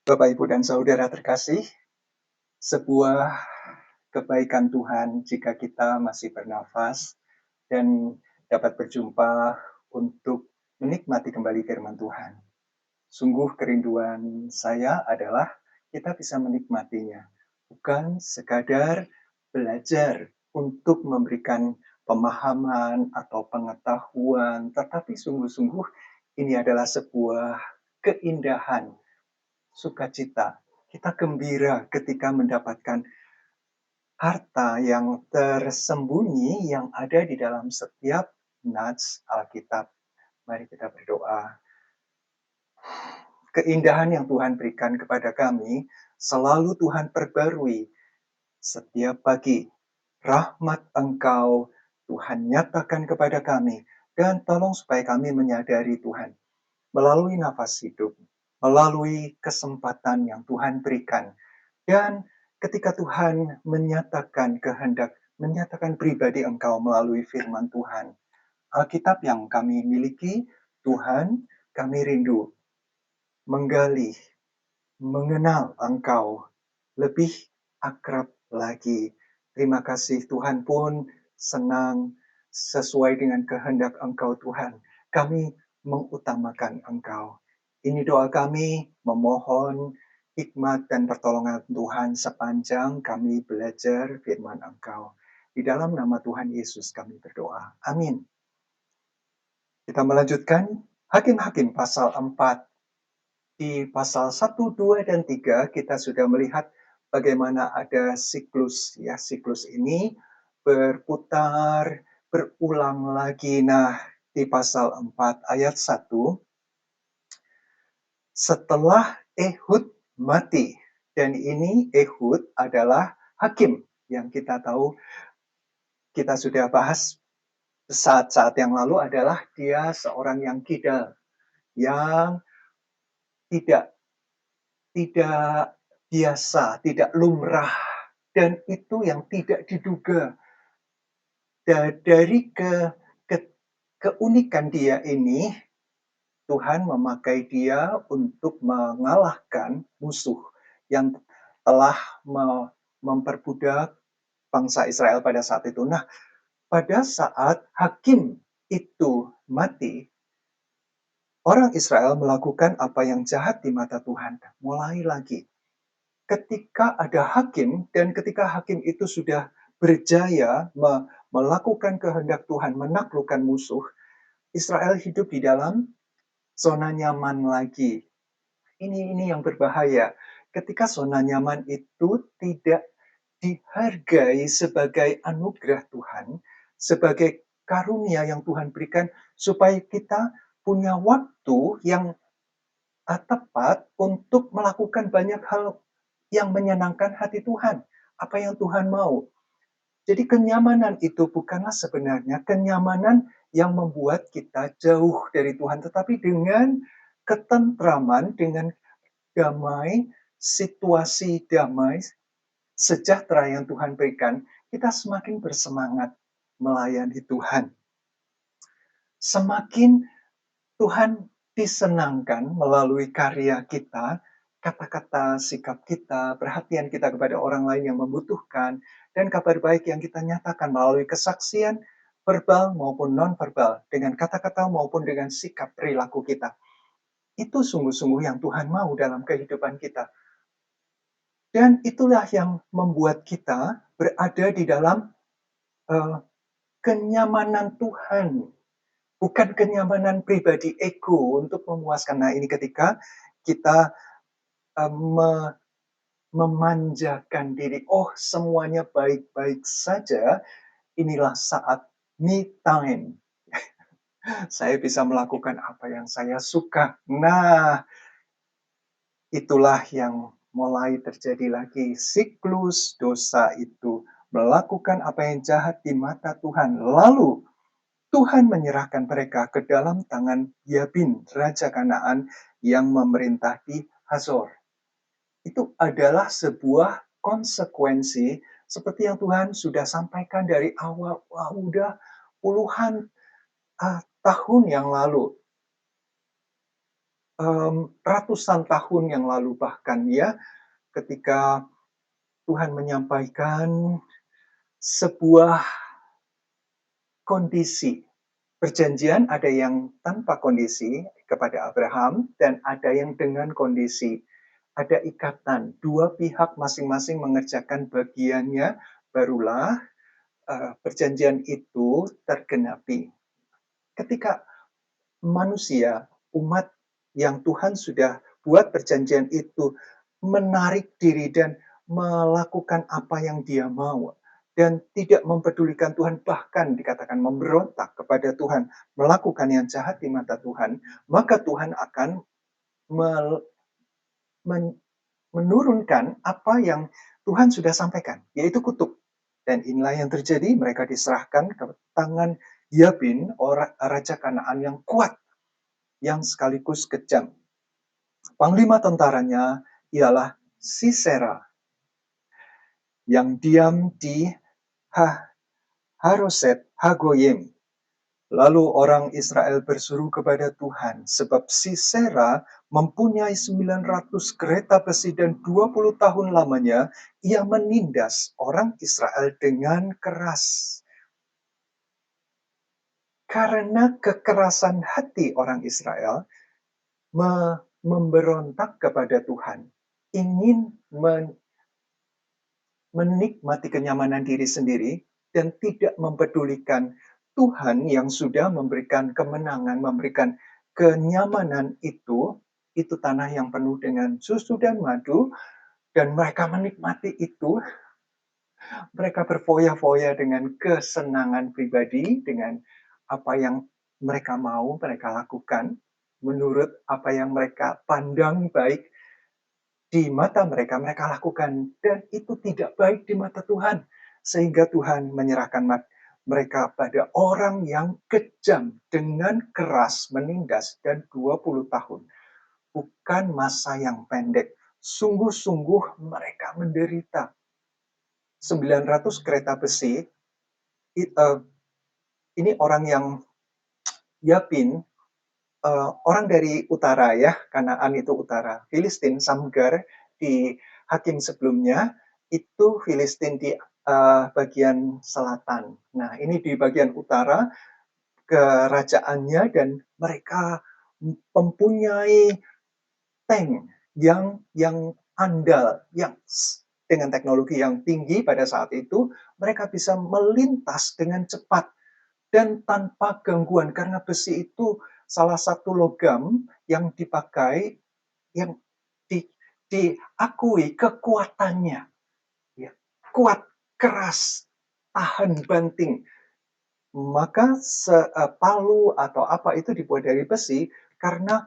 Bapak, Ibu, dan saudara terkasih, sebuah kebaikan Tuhan jika kita masih bernafas dan dapat berjumpa untuk menikmati kembali firman Tuhan. Sungguh kerinduan saya adalah kita bisa menikmatinya, bukan sekadar belajar untuk memberikan pemahaman atau pengetahuan, tetapi sungguh-sungguh ini adalah sebuah keindahan, sukacita. Kita gembira ketika mendapatkan harta yang tersembunyi yang ada di dalam setiap nats Alkitab. Mari kita berdoa. Keindahan yang Tuhan berikan kepada kami, selalu Tuhan perbarui setiap pagi. Rahmat Engkau, Tuhan nyatakan kepada kami, dan tolong supaya kami menyadari Tuhan, melalui nafas hidup, melalui kesempatan yang Tuhan berikan. Dan ketika Tuhan menyatakan kehendak, menyatakan pribadi Engkau melalui firman Tuhan, Alkitab yang kami miliki, Tuhan, kami rindu menggali, mengenal Engkau lebih akrab lagi. Terima kasih, Tuhan pun senang sesuai dengan kehendak Engkau, Tuhan. Kami mengutamakan Engkau. Ini doa kami, memohon hikmat dan pertolongan Tuhan sepanjang kami belajar firman Engkau. Di dalam nama Tuhan Yesus kami berdoa. Amin. Kita melanjutkan Hakim-Hakim pasal 4. Di pasal 1, 2, dan 3 kita sudah melihat bagaimana ada siklus. Ya, siklus ini berputar, berulang lagi. Nah, di pasal 4 ayat 1, setelah Ehud mati. Dan ini Ehud adalah hakim yang kita tahu, kita sudah bahas saat-saat yang lalu adalah dia seorang yang kidal, yang tidak tidak biasa, tidak lumrah, dan itu yang tidak diduga. Dari keunikan dia ini, Tuhan memakai dia untuk mengalahkan musuh yang telah memperbudak bangsa Israel pada saat itu. Nah, pada saat hakim itu mati, orang Israel melakukan apa yang jahat di mata Tuhan. Mulai lagi. Ketika ada hakim, dan ketika hakim itu sudah berjaya melakukan kehendak Tuhan, menaklukkan musuh, Israel hidup di dalam zona nyaman lagi. Ini yang berbahaya. Ketika zona nyaman itu tidak dihargai sebagai anugerah Tuhan, sebagai karunia yang Tuhan berikan, supaya kita punya waktu yang tepat untuk melakukan banyak hal yang menyenangkan hati Tuhan. Apa yang Tuhan mau. Jadi kenyamanan itu bukanlah sebenarnya kenyamanan yang membuat kita jauh dari Tuhan. Tetapi dengan ketentraman, dengan damai, situasi damai, sejahtera yang Tuhan berikan, kita semakin bersemangat melayani Tuhan. Semakin Tuhan disenangkan melalui karya kita, kata-kata, sikap kita, perhatian kita kepada orang lain yang membutuhkan, dan kabar baik yang kita nyatakan melalui kesaksian verbal maupun non-verbal, dengan kata-kata maupun dengan sikap perilaku kita. Itu sungguh-sungguh yang Tuhan mau dalam kehidupan kita. Dan itulah yang membuat kita berada di dalam kenyamanan Tuhan. Bukan kenyamanan pribadi ego untuk memuaskan. Nah, ini ketika kita memanjakan diri. Oh, semuanya baik-baik saja. Inilah saat me time. Saya bisa melakukan apa yang saya suka. Nah, itulah yang mulai terjadi lagi. Siklus dosa itu. Melakukan apa yang jahat di mata Tuhan. Lalu, Tuhan menyerahkan mereka ke dalam tangan Yabin, Raja Kanaan yang memerintah di Hazor. Itu adalah sebuah konsekuensi seperti yang Tuhan sudah sampaikan dari awal, udah puluhan tahun yang lalu. ratusan tahun yang lalu bahkan ya, ketika Tuhan menyampaikan sebuah kondisi. Perjanjian ada yang tanpa kondisi kepada Abraham dan ada yang dengan kondisi. Ada ikatan, dua pihak masing-masing mengerjakan bagiannya, barulah perjanjian itu tergenapi. Ketika manusia, umat yang Tuhan sudah buat perjanjian itu menarik diri dan melakukan apa yang dia mau dan tidak mempedulikan Tuhan, bahkan dikatakan memberontak kepada Tuhan, melakukan yang jahat di mata Tuhan, maka Tuhan akan menurunkan apa yang Tuhan sudah sampaikan, yaitu kutuk. Dan inilah yang terjadi, mereka diserahkan ke tangan Yabin, orang raja Kanaan yang kuat, yang sekaligus kejam. Panglima tentaranya ialah Sisera, yang diam di Haroset Hagoyim. Lalu orang Israel berseru kepada Tuhan, sebab Sisera mempunyai 900 kereta besi dan 20 tahun lamanya ia menindas orang Israel dengan keras. Karena kekerasan hati orang Israel, memberontak kepada Tuhan, ingin menikmati kenyamanan diri sendiri dan tidak mempedulikan Tuhan yang sudah memberikan kemenangan, memberikan kenyamanan itu tanah yang penuh dengan susu dan madu, dan mereka menikmati itu, mereka berfoya-foya dengan kesenangan pribadi, dengan apa yang mereka mau, mereka lakukan, menurut apa yang mereka pandang baik di mata mereka, mereka lakukan. Dan itu tidak baik di mata Tuhan. Sehingga Tuhan menyerahkan mereka pada orang yang kejam dengan keras menindas dan 20 tahun. Bukan masa yang pendek. Sungguh-sungguh mereka menderita. 900 kereta besi, ini orang yang Yapin, orang dari utara ya, Kanaan itu utara. Filistin, Samgar di Hakim sebelumnya, itu Filistin di bagian selatan. Nah, ini di bagian utara kerajaannya dan mereka mempunyai tank yang andal, yang dengan teknologi yang tinggi pada saat itu, mereka bisa melintas dengan cepat dan tanpa gangguan karena besi itu salah satu logam yang dipakai yang diakui kekuatannya, ya, kuat, keras, tahan banting. Maka palu atau apa itu dibuat dari besi karena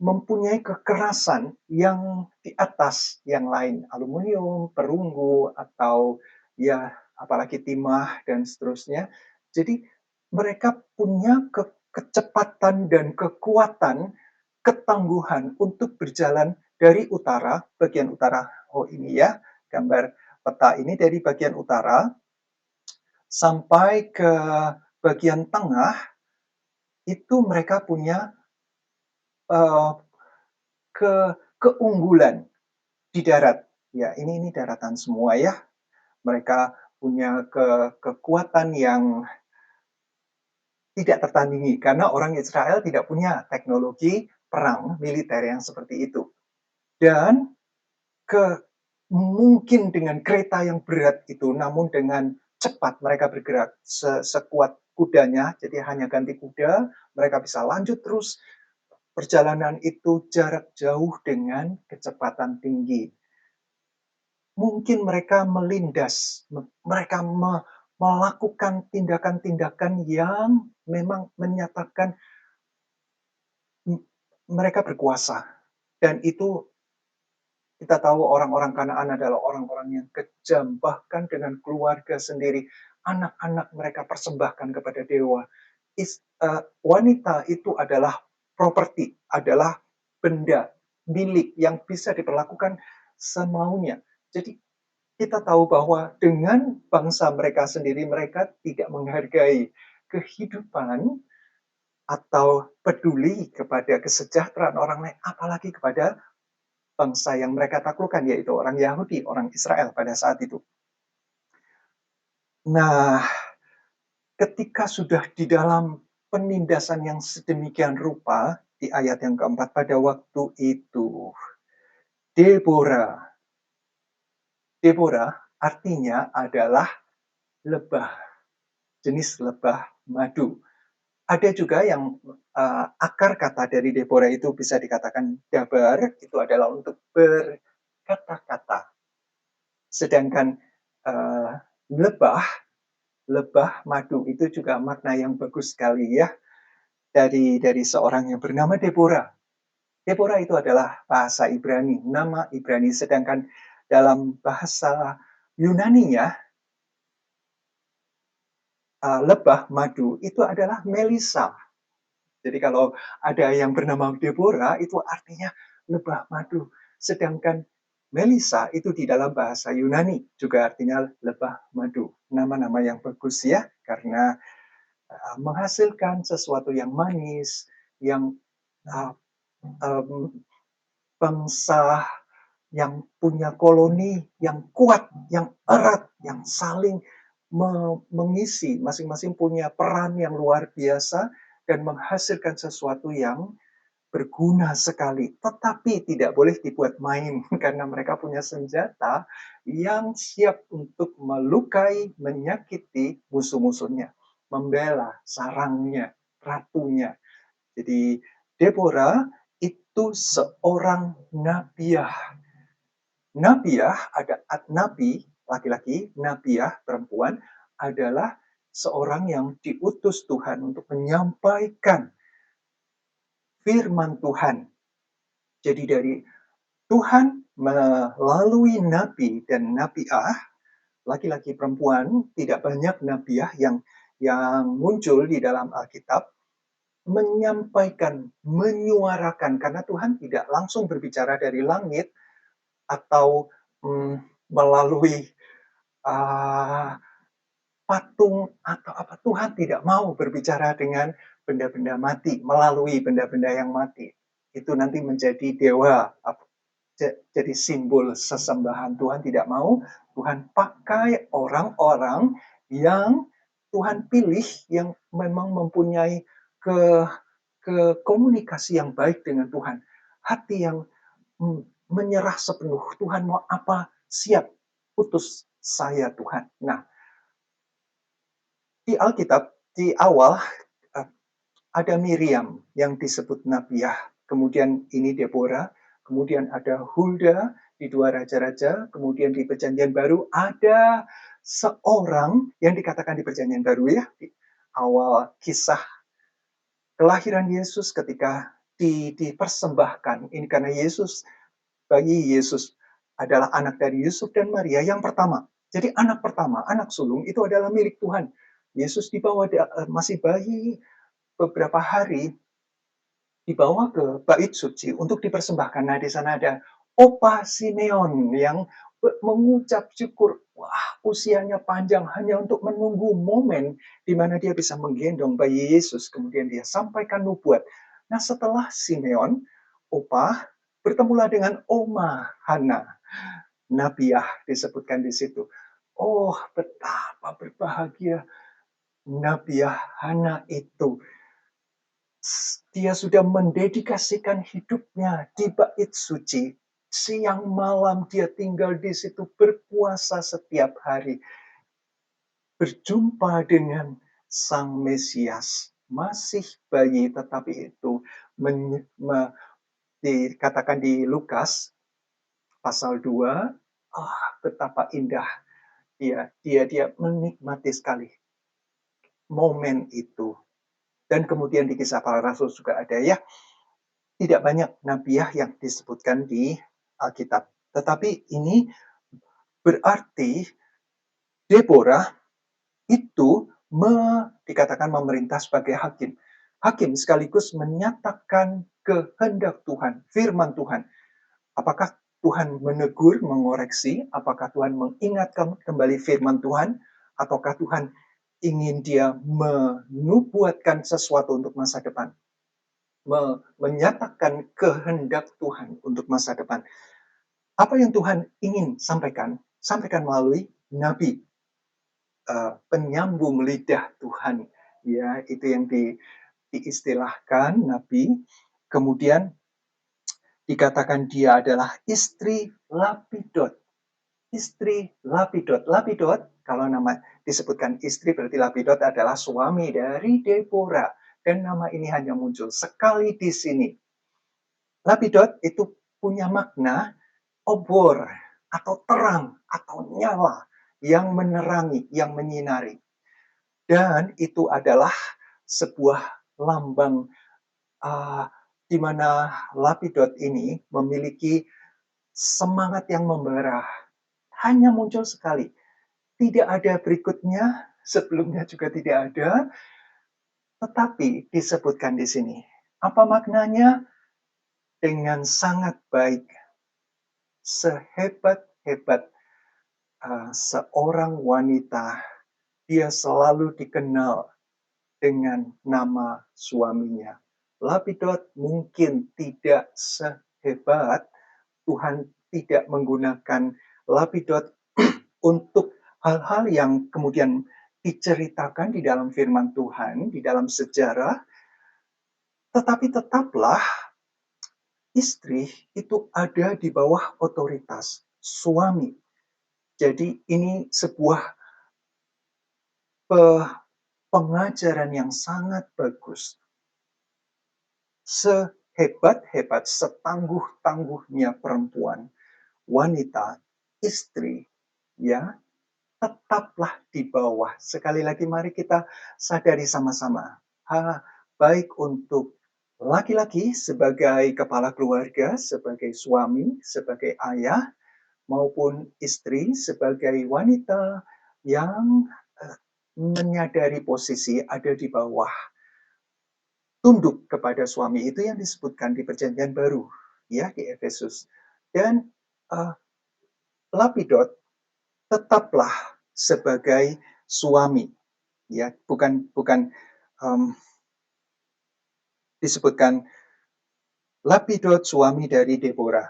mempunyai kekerasan yang di atas yang lain, aluminium, perunggu, atau ya apalagi timah dan seterusnya. Jadi mereka punya kecepatan dan kekuatan, ketangguhan untuk berjalan dari utara, bagian utara. Oh ini ya, gambar peta ini dari bagian utara sampai ke bagian tengah, itu mereka punya uh, keunggulan di darat. Ya, ini daratan semua ya. Mereka punya kekuatan yang tidak tertandingi karena orang Israel tidak punya teknologi perang militer yang seperti itu. Dan mungkin dengan kereta yang berat itu, namun dengan cepat mereka bergerak sekuat kudanya, jadi hanya ganti kuda, mereka bisa lanjut terus perjalanan itu jarak jauh dengan kecepatan tinggi. Mungkin mereka melindas, mereka melakukan tindakan-tindakan yang memang menyatakan mereka berkuasa. Dan itu kita tahu orang-orang Kanaan adalah orang-orang yang kejam, bahkan dengan keluarga sendiri. Anak-anak mereka persembahkan kepada dewa. Wanita itu adalah properti, adalah benda, milik yang bisa diperlakukan semaunya. Jadi kita tahu bahwa dengan bangsa mereka sendiri, mereka tidak menghargai kehidupan atau peduli kepada kesejahteraan orang lain, apalagi kepada bangsa yang mereka taklukkan, yaitu orang Yahudi, orang Israel pada saat itu. Nah, ketika sudah di dalam penindasan yang sedemikian rupa, di ayat yang keempat, pada waktu itu, Deborah. Deborah artinya adalah lebah, jenis lebah madu. Ada juga yang akar kata dari Deborah itu bisa dikatakan dabar, itu adalah untuk berkata-kata. Sedangkan lebah, lebah madu itu juga makna yang bagus sekali ya dari seorang yang bernama Deborah. Deborah itu adalah bahasa Ibrani, nama Ibrani, sedangkan dalam bahasa Yunaninya lebah madu itu adalah Melisa. Jadi kalau ada yang bernama Deborah itu artinya lebah madu. Sedangkan Melisa itu di dalam bahasa Yunani juga artinya lebah madu. Nama-nama yang bagus ya, karena menghasilkan sesuatu yang manis, yang uh, um, bangsa yang punya koloni yang kuat, yang erat, yang saling mengisi, masing-masing punya peran yang luar biasa dan menghasilkan sesuatu yang berguna sekali, tetapi tidak boleh dibuat main karena mereka punya senjata yang siap untuk melukai, menyakiti musuh-musuhnya, membela sarangnya, ratunya. Jadi Deborah itu seorang nabiah. Nabiah ada nabi laki-laki, nabiah perempuan adalah seorang yang diutus Tuhan untuk menyampaikan firman Tuhan. Jadi dari Tuhan melalui nabi dan nabiah, laki-laki perempuan, tidak banyak nabiah yang muncul di dalam Alkitab, menyampaikan, menyuarakan, karena Tuhan tidak langsung berbicara dari langit atau melalui patung atau apa. Tuhan tidak mau berbicara dengan benda-benda mati, melalui benda-benda yang mati. Itu nanti menjadi dewa, jadi simbol sesembahan. Tuhan tidak mau. Tuhan pakai orang-orang yang Tuhan pilih, yang memang mempunyai ke komunikasi yang baik dengan Tuhan. Hati yang menyerah sepenuh. Tuhan mau apa? Siap, utus saya Tuhan. Nah, di Alkitab, di awal ada Miriam yang disebut Nabiah. Kemudian ini Deborah. Kemudian ada Hulda di dua raja-raja. Kemudian di Perjanjian Baru ada seorang yang dikatakan di Perjanjian Baru ya. Di awal kisah kelahiran Yesus ketika dipersembahkan. Ini karena bayi Yesus adalah anak dari Yusuf dan Maria yang pertama. Jadi anak pertama, anak sulung itu adalah milik Tuhan. Yesus dibawa masih bayi beberapa hari, dibawa ke bait suci untuk dipersembahkan. Nah, di sana ada Opa Simeon yang mengucap syukur. Wah, usianya panjang hanya untuk menunggu momen di mana dia bisa menggendong bayi Yesus. Kemudian dia sampaikan nubuat. Nah, setelah Simeon, Opa bertemulah dengan Oma Hana. Nabiah disebutkan di situ. Oh, betapa berbahagia Nabiah Hana itu. Dia sudah mendedikasikan hidupnya di bait suci. Siang malam dia tinggal di situ, berpuasa setiap hari. Berjumpa dengan Sang Mesias. Masih bayi, tetapi itu dikatakan di Lukas pasal 2, betapa indah dia menikmati sekali momen itu. Dan kemudian di Kisah Para Rasul juga ada ya, tidak banyak nabiah yang disebutkan di Alkitab. Tetapi ini berarti Deborah itu dikatakan memerintah sebagai hakim. Hakim sekaligus menyatakan kehendak Tuhan, firman Tuhan. Apakah Tuhan menegur, mengoreksi? Apakah Tuhan mengingatkan kembali firman Tuhan? Ataukah Tuhan ingin dia menubuatkan sesuatu untuk masa depan, menyatakan kehendak Tuhan untuk masa depan. Apa yang Tuhan ingin sampaikan? Sampaikan melalui nabi, penyambung lidah Tuhan. Ya, itu yang diistilahkan nabi. Kemudian dikatakan dia adalah istri Lapidot. Istri Lapidot. Lapidot, kalau nama disebutkan istri berarti Lapidot adalah suami dari Deborah. Dan nama ini hanya muncul sekali di sini. Lapidot itu punya makna obor atau terang atau nyala yang menerangi, yang menyinari. Dan itu adalah sebuah lambang di mana Lapidot ini memiliki semangat yang membara. Hanya muncul sekali. Tidak ada berikutnya, sebelumnya juga tidak ada, tetapi disebutkan di sini. Apa maknanya? Dengan sangat baik, sehebat-hebat seorang wanita, dia selalu dikenal dengan nama suaminya. Lapidot mungkin tidak sehebat, Tuhan tidak menggunakan Lapidot untuk hal-hal yang kemudian diceritakan di dalam firman Tuhan, di dalam sejarah, tetapi tetaplah istri itu ada di bawah otoritas suami. Jadi ini sebuah pengajaran yang sangat bagus. Sehebat-hebat, setangguh-tangguhnya perempuan, wanita, istri, ya, tetaplah di bawah. Sekali lagi mari kita sadari sama-sama. Baik untuk laki-laki sebagai kepala keluarga, sebagai suami, sebagai ayah, maupun istri sebagai wanita yang menyadari posisi ada di bawah, tunduk kepada suami. Itu yang disebutkan di Perjanjian Baru, ya, di Efesus. Dan Lapidot tetaplah sebagai suami, ya, bukan disebutkan Lapidot suami dari Deborah,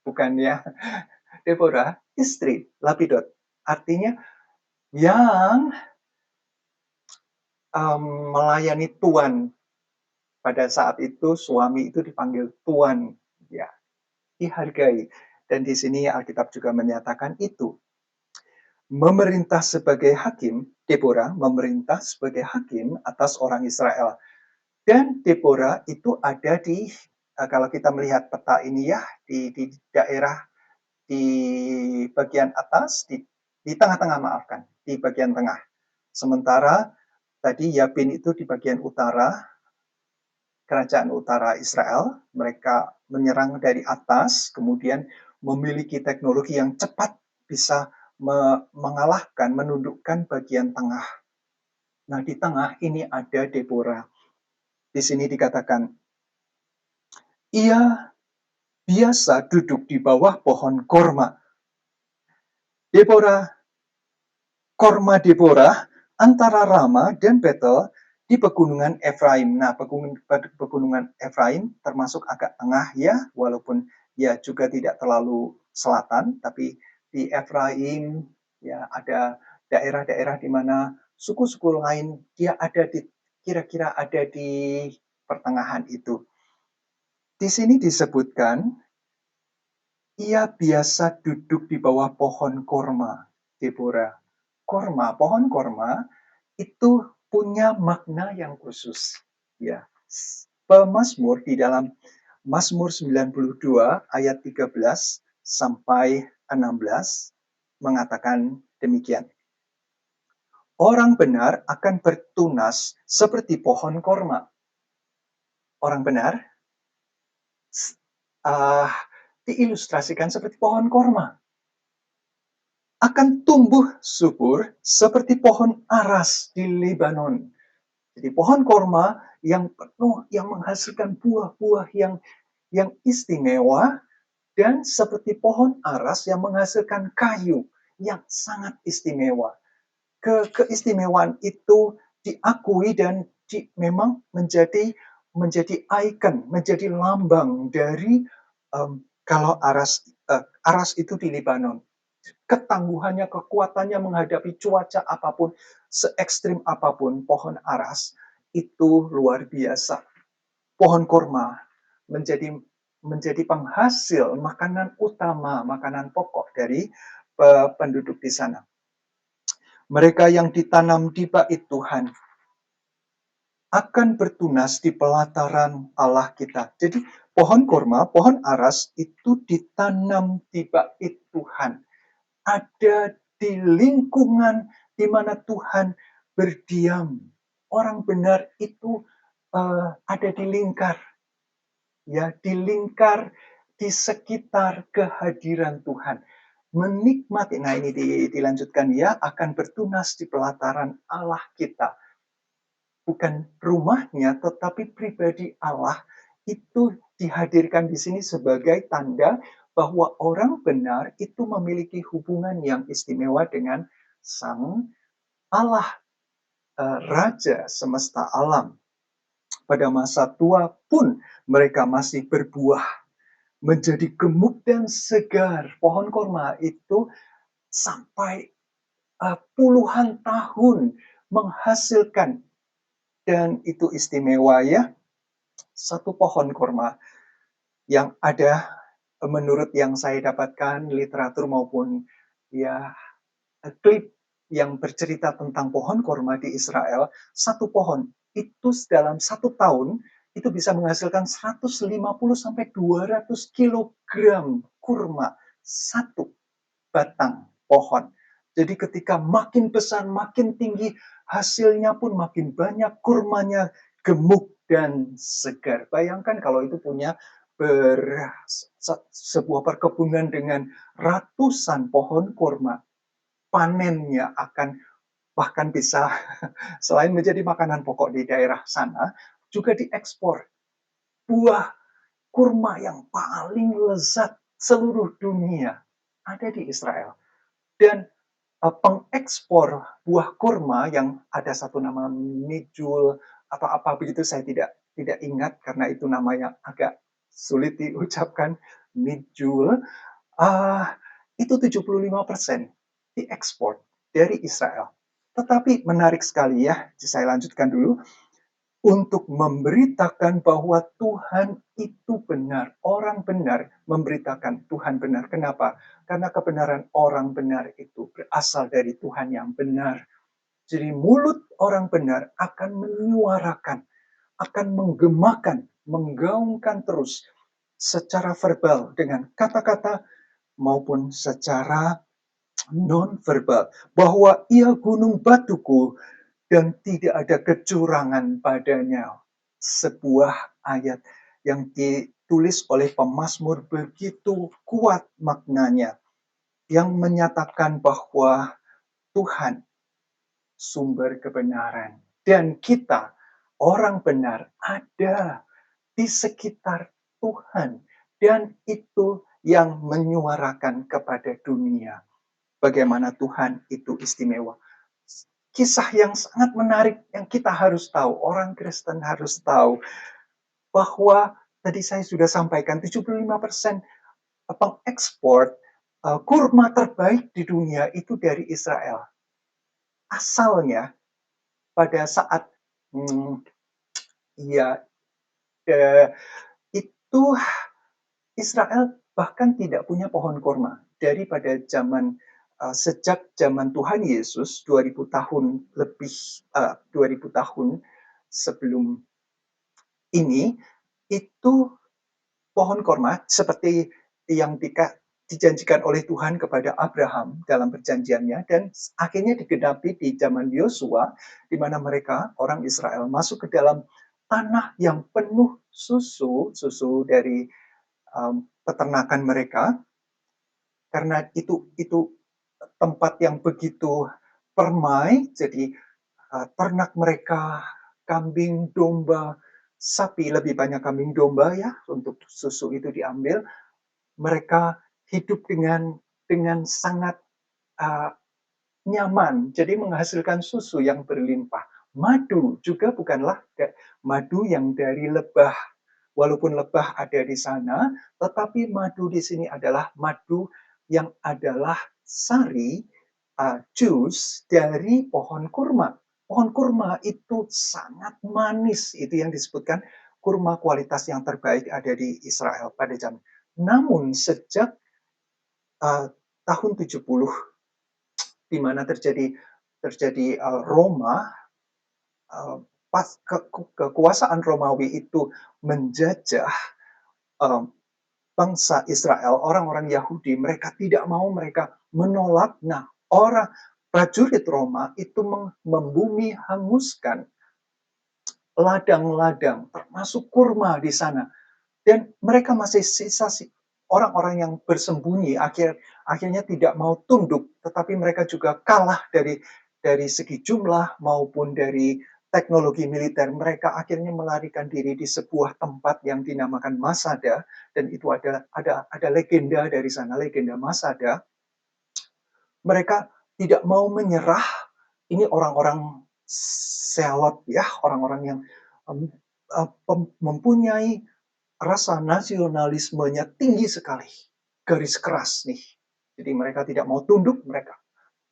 bukan, ya. Deborah istri Lapidot, artinya yang melayani tuan. Pada saat itu suami itu dipanggil tuan, ya, dihargai. Dan di sini Alkitab juga menyatakan itu. Memerintah sebagai hakim, Deborah memerintah sebagai hakim atas orang Israel. Dan Deborah itu ada di, kalau kita melihat peta ini ya, di daerah di bagian atas, di tengah-tengah, maafkan, di bagian tengah. Sementara tadi Yabin itu di bagian utara, kerajaan utara Israel, mereka menyerang dari atas, kemudian memiliki teknologi yang cepat bisa mengalahkan, menundukkan bagian tengah. Nah, di tengah ini ada Deborah. Di sini dikatakan, ia biasa duduk di bawah pohon korma. Korma Deborah antara Rama dan Betel di pegunungan Efraim. Nah, pegunungan Efraim termasuk agak tengah ya, walaupun ya juga tidak terlalu selatan, tapi di Efraim ya ada daerah-daerah di mana suku-suku lain dia ada di kira-kira ada di pertengahan itu. Di sini disebutkan ia biasa duduk di bawah pohon korma, Deborah. Pohon korma itu punya makna yang khusus. Ya, pemazmur di dalam Mazmur 92 ayat 13 sampai 16 mengatakan demikian. Orang benar akan bertunas seperti pohon korma. Orang benar diilustrasikan seperti pohon korma. Akan tumbuh subur seperti pohon aras di Lebanon. Jadi pohon korma yang penuh, yang menghasilkan buah-buah yang istimewa, dan seperti pohon aras yang menghasilkan kayu yang sangat istimewa. keistimewaan itu diakui dan memang menjadi ikon, menjadi lambang dari kalau Aras itu di Libanon. Ketangguhannya, kekuatannya menghadapi cuaca apapun, se ekstrim apapun, pohon Aras itu luar biasa. Pohon kurma menjadi menjadi penghasil makanan utama, makanan pokok dari penduduk di sana. Mereka yang ditanam di bait Tuhan akan bertunas di pelataran Allah kita. Jadi pohon kurma, pohon aras itu ditanam di bait Tuhan. Ada di lingkungan di mana Tuhan berdiam. Orang benar itu ada di lingkar, ya, di lingkar di sekitar kehadiran Tuhan. Menikmati, nah ini dilanjutkan, ya, akan bertunas di pelataran Allah kita. Bukan rumahnya, tetapi pribadi Allah itu dihadirkan di sini sebagai tanda bahwa orang benar itu memiliki hubungan yang istimewa dengan Sang Allah, Raja semesta alam. Pada masa tua pun mereka masih berbuah, menjadi gemuk dan segar. Pohon korma itu sampai puluhan tahun menghasilkan, dan itu istimewa, ya. Satu pohon korma yang ada, menurut yang saya dapatkan literatur maupun ya klip yang bercerita tentang pohon korma di Israel, satu pohon itu dalam 1 tahun itu bisa menghasilkan 150 sampai 200 kilogram kurma satu batang pohon. Jadi ketika makin besar, makin tinggi, hasilnya pun makin banyak, kurmanya gemuk dan segar. Bayangkan kalau itu punya sebuah perkebunan dengan ratusan pohon kurma, panennya akan bahkan bisa selain menjadi makanan pokok di daerah sana, juga diekspor. Buah kurma yang paling lezat seluruh dunia ada di Israel. Dan pengekspor buah kurma yang ada satu nama Mijul atau apa begitu, saya tidak ingat karena itu nama yang agak sulit diucapkan, Mijul, itu 75% diekspor dari Israel. Tetapi menarik sekali, ya, saya lanjutkan dulu, untuk memberitakan bahwa Tuhan itu benar. Orang benar memberitakan Tuhan benar. Kenapa? Karena kebenaran orang benar itu berasal dari Tuhan yang benar. Jadi mulut orang benar akan menyuarakan, akan menggemakan, menggaungkan terus secara verbal dengan kata-kata maupun secara non-verbal, bahwa ia gunung batuku dan tidak ada kecurangan padanya. Sebuah ayat yang ditulis oleh pemazmur begitu kuat maknanya, yang menyatakan bahwa Tuhan sumber kebenaran dan kita orang benar ada di sekitar Tuhan, dan itu yang menyuarakan kepada dunia bagaimana Tuhan itu istimewa. Kisah yang sangat menarik yang kita harus tahu, orang Kristen harus tahu, bahwa tadi saya sudah sampaikan 75% pengekspor kurma terbaik di dunia itu dari Israel. Asalnya pada saat ya itu Israel bahkan tidak punya pohon kurma. Daripada sejak zaman Tuhan Yesus 2000 tahun lebih, 2000 tahun sebelum ini, itu pohon kurma seperti yang dijanjikan oleh Tuhan kepada Abraham dalam perjanjiannya, dan akhirnya digenapi di zaman Yosua, di mana mereka, orang Israel, masuk ke dalam tanah yang penuh susu dari peternakan mereka, karena itu tempat yang begitu permai. Jadi ternak mereka kambing, domba, sapi, lebih banyak kambing domba, ya, untuk susu itu diambil. Mereka hidup dengan sangat nyaman, jadi menghasilkan susu yang berlimpah. Madu juga bukanlah madu yang dari lebah. Walaupun lebah ada di sana, tetapi madu di sini adalah madu yang adalah sari, jus dari pohon kurma. Pohon kurma itu sangat manis, itu yang disebutkan kurma kualitas yang terbaik ada di Israel pada zaman. Namun sejak tahun 70, di mana terjadi Roma, pas kekuasaan Romawi itu menjajah bangsa Israel, orang-orang Yahudi, mereka tidak mau, mereka menolak. Nah, orang prajurit Roma itu membumi hanguskan ladang-ladang, termasuk kurma di sana. Dan mereka masih sisa orang-orang yang bersembunyi, akhirnya tidak mau tunduk, tetapi mereka juga kalah dari segi jumlah maupun dari teknologi militer. Mereka akhirnya melarikan diri di sebuah tempat yang dinamakan Masada, dan itu ada legenda dari sana, legenda Masada. Mereka tidak mau menyerah. Ini orang-orang Selot, ya, orang-orang yang mempunyai rasa nasionalismenya tinggi sekali, garis keras nih. Jadi mereka tidak mau tunduk,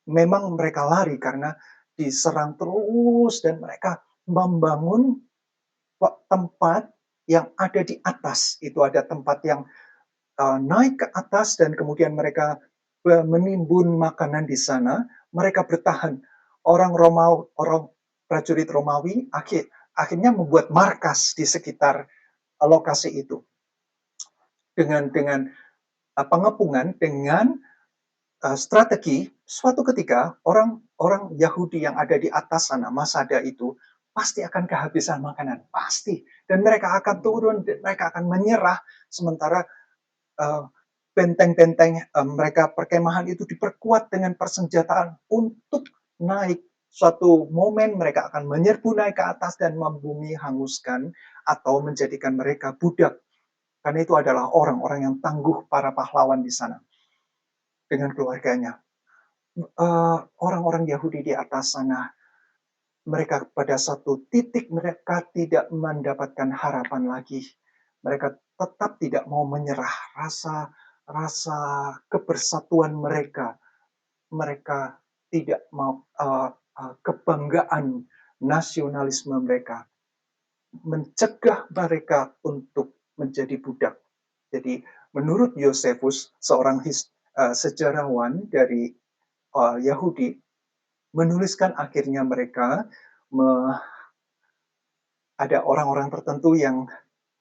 memang mereka lari karena diserang terus, dan mereka membangun tempat yang ada di atas. Itu ada tempat yang naik ke atas, dan kemudian mereka menimbun makanan di sana. Mereka bertahan. Orang prajurit Romawi akhirnya membuat markas di sekitar lokasi itu dengan pengepungan, dengan strategi. Suatu ketika orang Yahudi yang ada di atas sana, Masada itu, pasti akan kehabisan makanan, pasti, dan mereka akan turun, mereka akan menyerah, sementara benteng-benteng mereka, perkemahan itu diperkuat dengan persenjataan untuk naik. Suatu momen mereka akan menyerbu naik ke atas dan membumi hanguskan atau menjadikan mereka budak. Karena itu adalah orang-orang yang tangguh, para pahlawan di sana dengan keluarganya. Orang-orang Yahudi di atas sana, mereka pada satu titik mereka tidak mendapatkan harapan lagi. Mereka tetap tidak mau menyerah. Rasa kebersatuan mereka tidak mau, kebanggaan nasionalisme mereka mencegah mereka untuk menjadi budak. Jadi menurut Yosefus, seorang sejarawan dari Yahudi, menuliskan akhirnya mereka ada orang-orang tertentu yang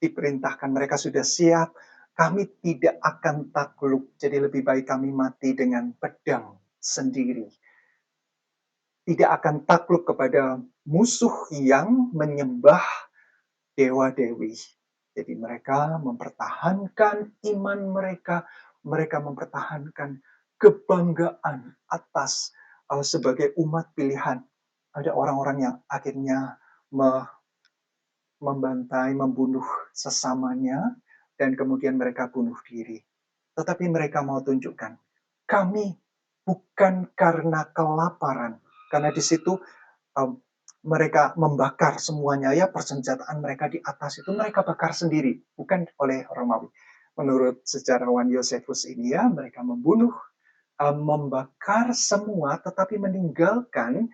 diperintahkan, mereka sudah siap, kami tidak akan takluk, jadi lebih baik kami mati dengan pedang sendiri. Tidak akan takluk kepada musuh yang menyembah dewa-dewi. Jadi mereka mempertahankan iman mereka, mereka mempertahankan kebanggaan atas sebagai umat pilihan. Ada orang-orang yang akhirnya membantai, membunuh sesamanya, dan kemudian mereka bunuh diri. Tetapi mereka mau tunjukkan, kami bukan karena kelaparan, karena di situ mereka membakar semuanya, ya, persenjataan mereka di atas itu mereka bakar sendiri, bukan oleh Romawi. Menurut sejarawan Yosefus ini, ya, mereka membunuh, membakar semua, tetapi meninggalkan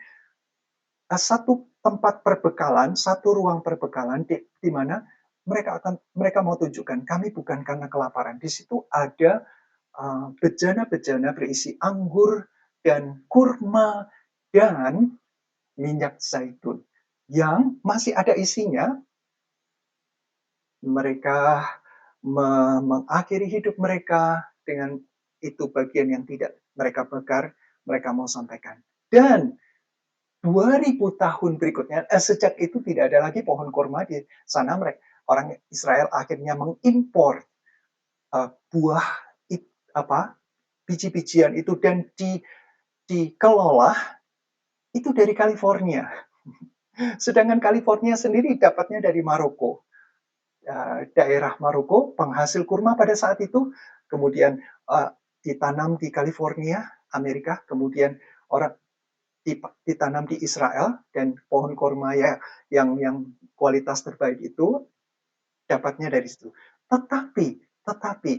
satu tempat perbekalan, satu ruang perbekalan di mana mereka mau tunjukkan, kami bukan karena kelaparan. Di situ ada bejana-bejana berisi anggur dan kurma dan minyak zaitun yang masih ada isinya. Mereka mengakhiri hidup mereka dengan itu, bagian yang tidak mereka bakar, mereka mau sampaikan. Dan 2000 tahun berikutnya, sejak itu tidak ada lagi pohon kurma di sana. Orang Israel akhirnya mengimpor buah biji-bijian itu, dan dikelola itu dari California. Sedangkan California sendiri dapatnya dari Maroko. Daerah Maroko penghasil kurma pada saat itu, kemudian ditanam di California, Amerika, kemudian ditanam di Israel dan pohon korma ya yang kualitas terbaik itu dapatnya dari situ. Tetapi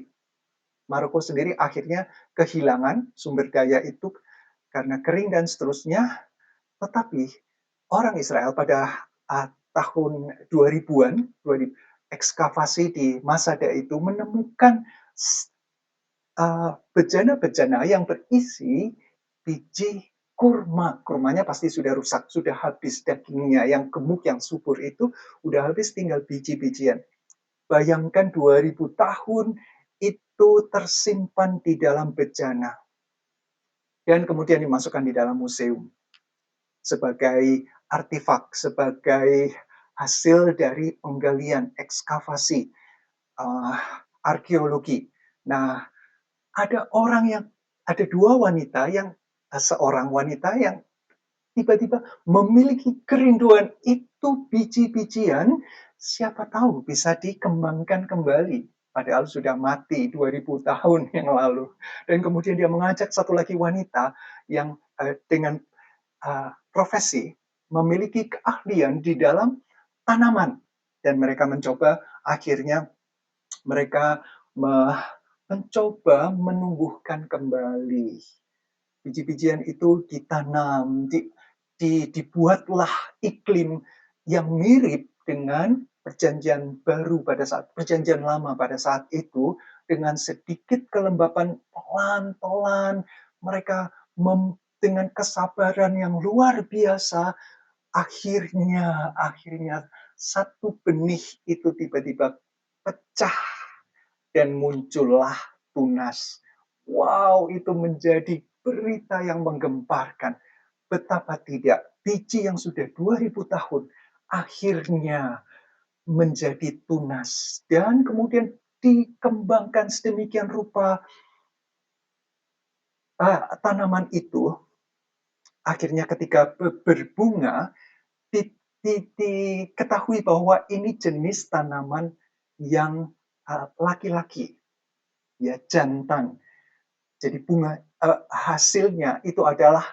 Maroko sendiri akhirnya kehilangan sumber daya itu karena kering dan seterusnya, tetapi orang Israel pada tahun 2000-an, ekskavasi di Masada itu menemukan bejana-bejana yang berisi biji kurma. Kurmanya pasti sudah rusak, sudah habis dagingnya, yang gemuk, yang subur itu udah habis, tinggal biji-bijian. Bayangkan 2000 tahun itu tersimpan di dalam bejana dan kemudian dimasukkan di dalam museum sebagai artefak, sebagai hasil dari penggalian ekskavasi arkeologi. Nah, ada dua wanita seorang wanita yang tiba-tiba memiliki kerinduan itu biji-bijian, siapa tahu bisa dikembangkan kembali. Padahal sudah mati 2000 tahun yang lalu. Dan kemudian dia mengajak satu lagi wanita yang dengan profesi memiliki keahlian di dalam tanaman. Dan mereka mencoba, akhirnya mereka mencoba menumbuhkan kembali biji-bijian itu, ditanam, dibuatlah iklim yang mirip dengan perjanjian lama pada saat itu, dengan sedikit kelembapan, pelan-pelan mereka dengan kesabaran yang luar biasa, akhirnya satu benih itu tiba-tiba pecah dan muncullah tunas. Wow, itu menjadi berita yang menggemparkan. Betapa tidak, biji yang sudah 2000 tahun akhirnya menjadi tunas. Dan kemudian dikembangkan sedemikian rupa tanaman itu, akhirnya ketika berbunga, diketahui bahwa ini jenis tanaman yang laki-laki, ya, jantan. Jadi hasilnya itu adalah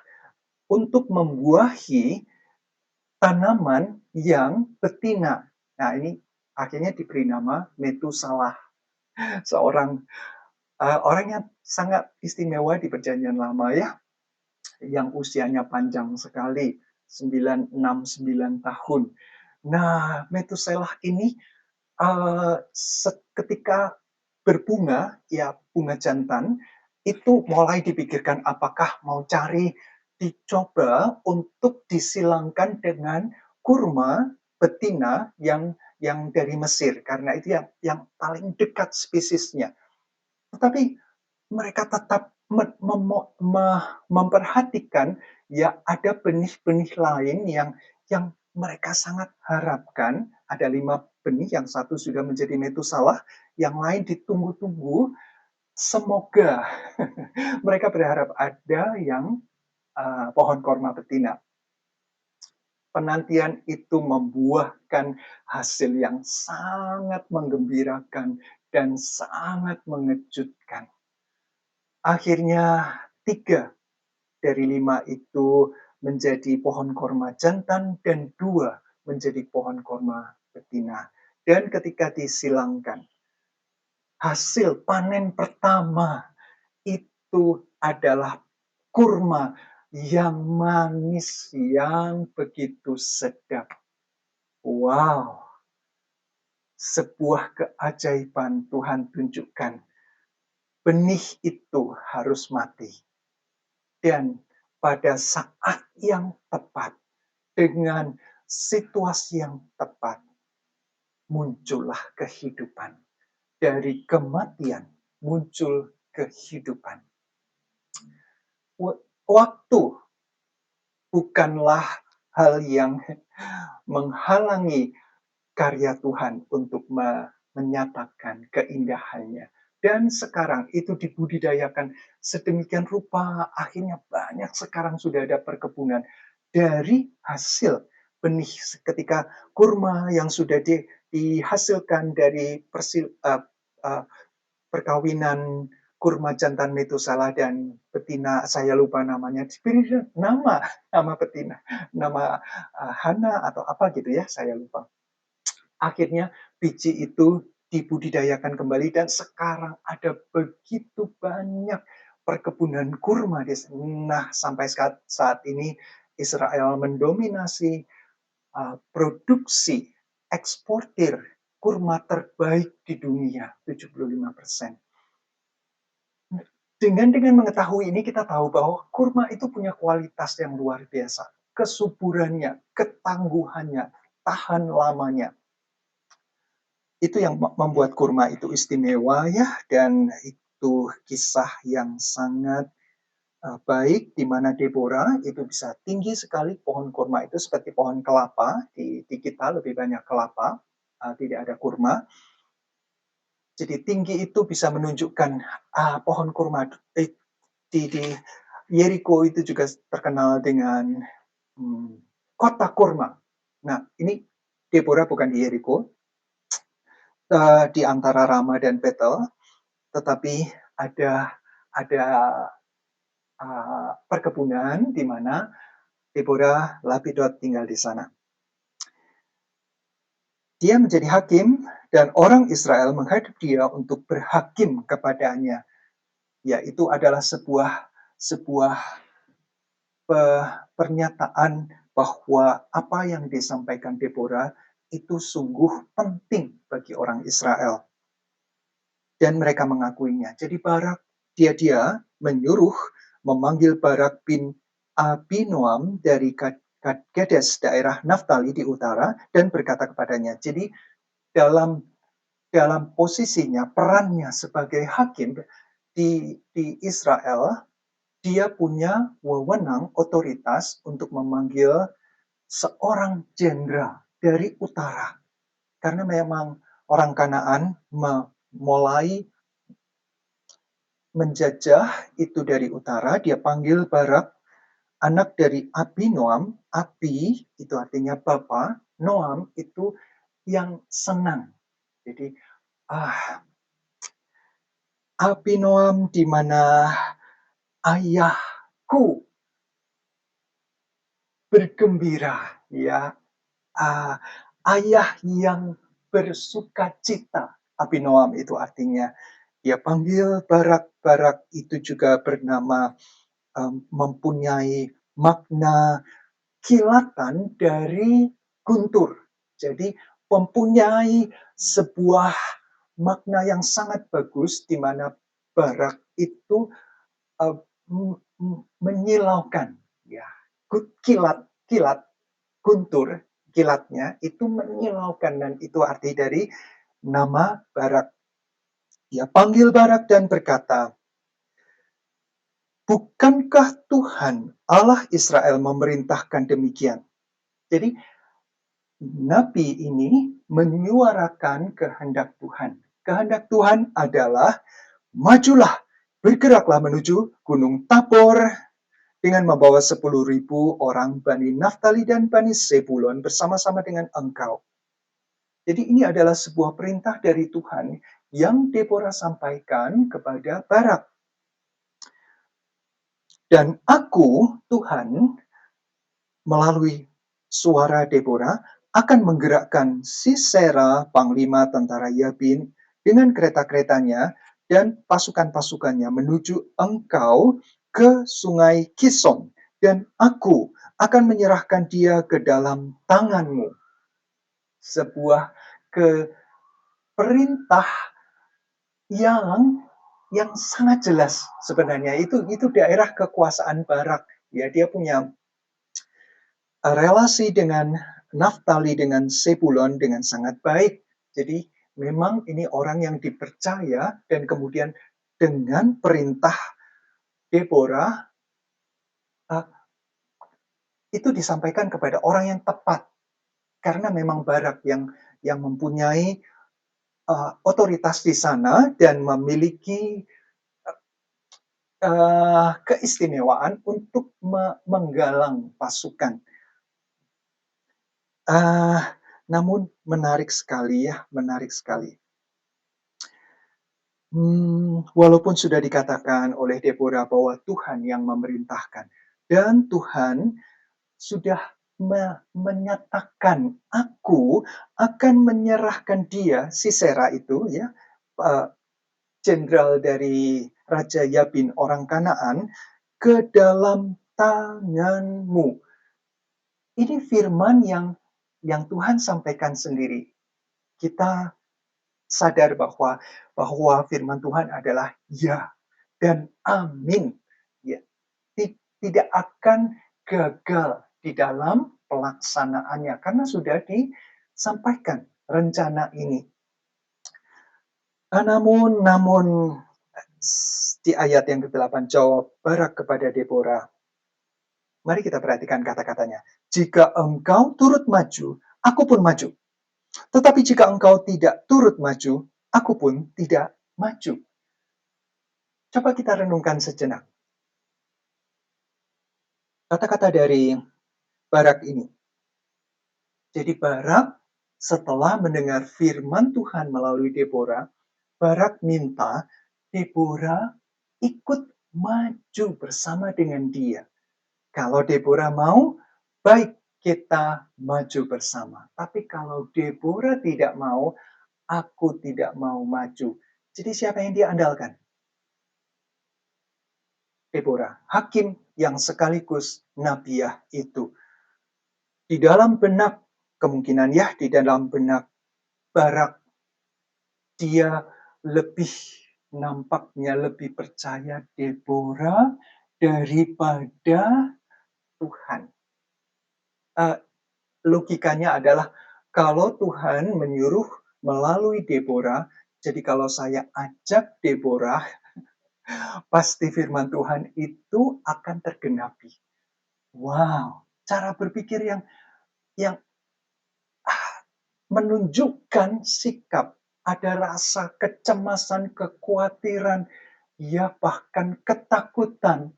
untuk membuahi tanaman yang betina. Nah, ini akhirnya diberi nama Metusalah, seorang orang yang sangat istimewa di Perjanjian Lama, ya, yang usianya panjang sekali, 969 tahun. Nah, Metusalah ini ketika berbunga, ya, bunga jantan, itu mulai dipikirkan apakah mau dicoba untuk disilangkan dengan kurma betina yang dari Mesir, karena itu yang paling dekat spesiesnya. Tetapi mereka tetap memperhatikan, ya, ada benih-benih lain yang mereka sangat harapkan. Ada 5 benih, yang satu sudah menjadi Metusalah, yang lain ditunggu-tunggu. Semoga mereka berharap ada yang pohon korma betina. Penantian itu membuahkan hasil yang sangat menggembirakan dan sangat mengejutkan. Akhirnya 3 dari 5 itu menjadi pohon korma jantan dan 2 menjadi pohon korma betina. Dan ketika disilangkan, hasil panen pertama itu adalah kurma yang manis, yang begitu sedap. Wow, sebuah keajaiban Tuhan tunjukkan. Benih itu harus mati. Dan pada saat yang tepat, dengan situasi yang tepat, muncullah kehidupan. Dari kematian muncul kehidupan. Waktu bukanlah hal yang menghalangi karya Tuhan untuk menyatakan keindahannya. Dan sekarang itu dibudidayakan sedemikian rupa, akhirnya banyak sekarang sudah ada perkebunan dari hasil benih, ketika kurma yang sudah dihasilkan dari perkawinan kurma jantan Metusela dan betina, saya lupa namanya, diberi nama betina, nama, Hana atau apa gitu ya, saya lupa. Akhirnya biji itu dibudidayakan kembali dan sekarang ada begitu banyak perkebunan kurma di sana. Nah, sampai saat ini Israel mendominasi produksi eksportir kurma terbaik di dunia, 75%. Dengan mengetahui ini kita tahu bahwa kurma itu punya kualitas yang luar biasa. Kesuburannya, ketangguhannya, tahan lamanya. Itu yang membuat kurma itu istimewa ya, dan itu kisah yang sangat baik di mana Deborah itu bisa tinggi sekali pohon kurma itu seperti pohon kelapa di kita lebih banyak kelapa, tidak ada kurma. Jadi tinggi itu bisa menunjukkan pohon kurma di Yeriko itu juga terkenal dengan kota kurma. Nah, ini Deborah bukan di Yeriko, di antara Rama dan Betel, tetapi ada perkebunan di mana Deborah Lapidot tinggal di sana. Dia menjadi hakim dan orang Israel menghadap dia untuk berhakim kepadanya. Ya, itu adalah sebuah pernyataan bahwa apa yang disampaikan Deborah itu sungguh penting bagi orang Israel. Dan mereka mengakuinya. Jadi Barak, dia menyuruh memanggil Barak bin Abinoam dari Kades, daerah Naftali di utara, dan berkata kepadanya. Jadi dalam posisinya, perannya sebagai hakim di Israel, dia punya wewenang, otoritas untuk memanggil seorang jenderal dari utara. Karena memang orang Kanaan mulai menjajah itu dari utara, dia panggil Barak, anak dari Abinoam. Abi itu artinya bapa, Noam itu yang senang. Jadi Abinoam di mana ayahku bergembira, ya, ayah yang bersuka cita. Abinoam itu artinya dia panggil Barak itu juga bernama mempunyai makna kilatan dari guntur. Jadi mempunyai sebuah makna yang sangat bagus di mana Barak itu menyilaukan, ya, kilat guntur, kilatnya itu menyilaukan, dan itu arti dari nama Barak. Dia panggil Barak dan berkata, bukankah Tuhan Allah Israel memerintahkan demikian? Jadi Nabi ini menyuarakan kehendak Tuhan. Kehendak Tuhan adalah majulah, bergeraklah menuju Gunung Tabor dengan membawa 10.000 orang Bani Naftali dan Bani Zebulon bersama-sama dengan engkau. Jadi ini adalah sebuah perintah dari Tuhan yang Deborah sampaikan kepada Barak. Dan aku, Tuhan, melalui suara Deborah, akan menggerakkan Sisera, panglima tentara Yabin, dengan kereta-keretanya dan pasukan-pasukannya menuju engkau ke sungai Kison, dan aku akan menyerahkan dia ke dalam tanganmu. Sebuah perintah yang sangat jelas sebenarnya. Itu daerah kekuasaan Barak. Ya, dia punya relasi dengan Naftali, dengan Zebulon dengan sangat baik. Jadi memang ini orang yang dipercaya, dan kemudian dengan perintah Deborah itu disampaikan kepada orang yang tepat, karena memang Barak yang mempunyai otoritas di sana dan memiliki keistimewaan untuk menggalang pasukan. Namun menarik sekali ya, menarik sekali. Walaupun sudah dikatakan oleh Deborah bahwa Tuhan yang memerintahkan dan Tuhan sudah menyatakan, "Aku akan menyerahkan dia," Sisera itu ya, eee, jenderal dari Raja Yabin orang Kanaan, "ke dalam tanganmu." Ini firman yang Tuhan sampaikan sendiri. Kita sadar bahwa firman Tuhan adalah ya dan amin. Ya, tidak akan gagal di dalam pelaksanaannya karena sudah disampaikan rencana ini. Namun di ayat yang ke-8 jawab Barak kepada Deborah. Mari kita perhatikan kata-katanya. Jika engkau turut maju, aku pun maju. Tetapi jika engkau tidak turut maju, aku pun tidak maju. Coba kita renungkan sejenak. Kata-kata dari Barak ini. Jadi Barak setelah mendengar firman Tuhan melalui Deborah, Barak minta Deborah ikut maju bersama dengan dia. Kalau Deborah mau, baik kita maju bersama. Tapi kalau Deborah tidak mau, aku tidak mau maju. Jadi siapa yang dia andalkan? Deborah, hakim yang sekaligus nabiah itu. Di dalam benak, kemungkinan ya di dalam benak Barak, dia lebih nampaknya lebih percaya Deborah daripada Tuhan. Uh, Logikanya adalah kalau Tuhan menyuruh melalui Deborah, jadi kalau saya ajak Deborah, pasti firman Tuhan itu akan tergenapi. Wow, cara berpikir yang menunjukkan sikap, ada rasa kecemasan, kekhawatiran, ya bahkan ketakutan.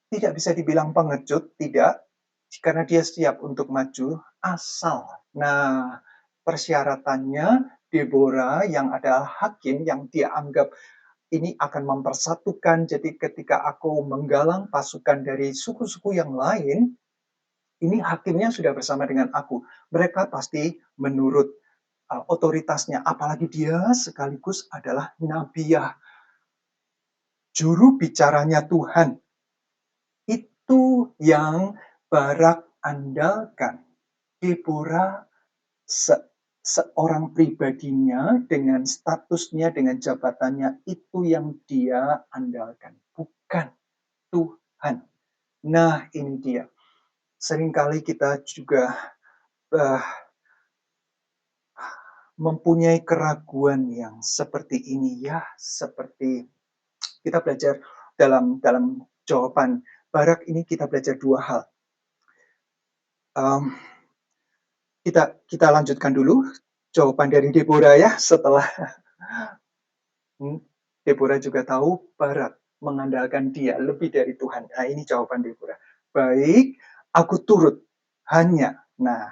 Tidak bisa dibilang pengecut, tidak, karena dia siap untuk maju, asal. Nah, persyaratannya Deborah yang adalah hakim yang dia anggap ini akan mempersatukan. Jadi ketika aku menggalang pasukan dari suku-suku yang lain, ini hakimnya sudah bersama dengan aku. Mereka pasti menurut otoritasnya, apalagi dia sekaligus adalah nabiah, juru bicaranya Tuhan. Itu yang Barak andalkan. Deborah seorang pribadinya dengan statusnya, dengan jabatannya, itu yang dia andalkan, bukan Tuhan. Nah, ini dia. Seringkali kita juga uh, mempunyai keraguan yang seperti ini ya, seperti kita belajar dalam jawaban Barak ini kita belajar dua hal. Um, kita lanjutkan dulu jawaban dari Deborah ya, setelah Deborah juga tahu Barak mengandalkan dia lebih dari Tuhan. Nah, ini jawaban Deborah. Baik, aku turut hanya. Nah,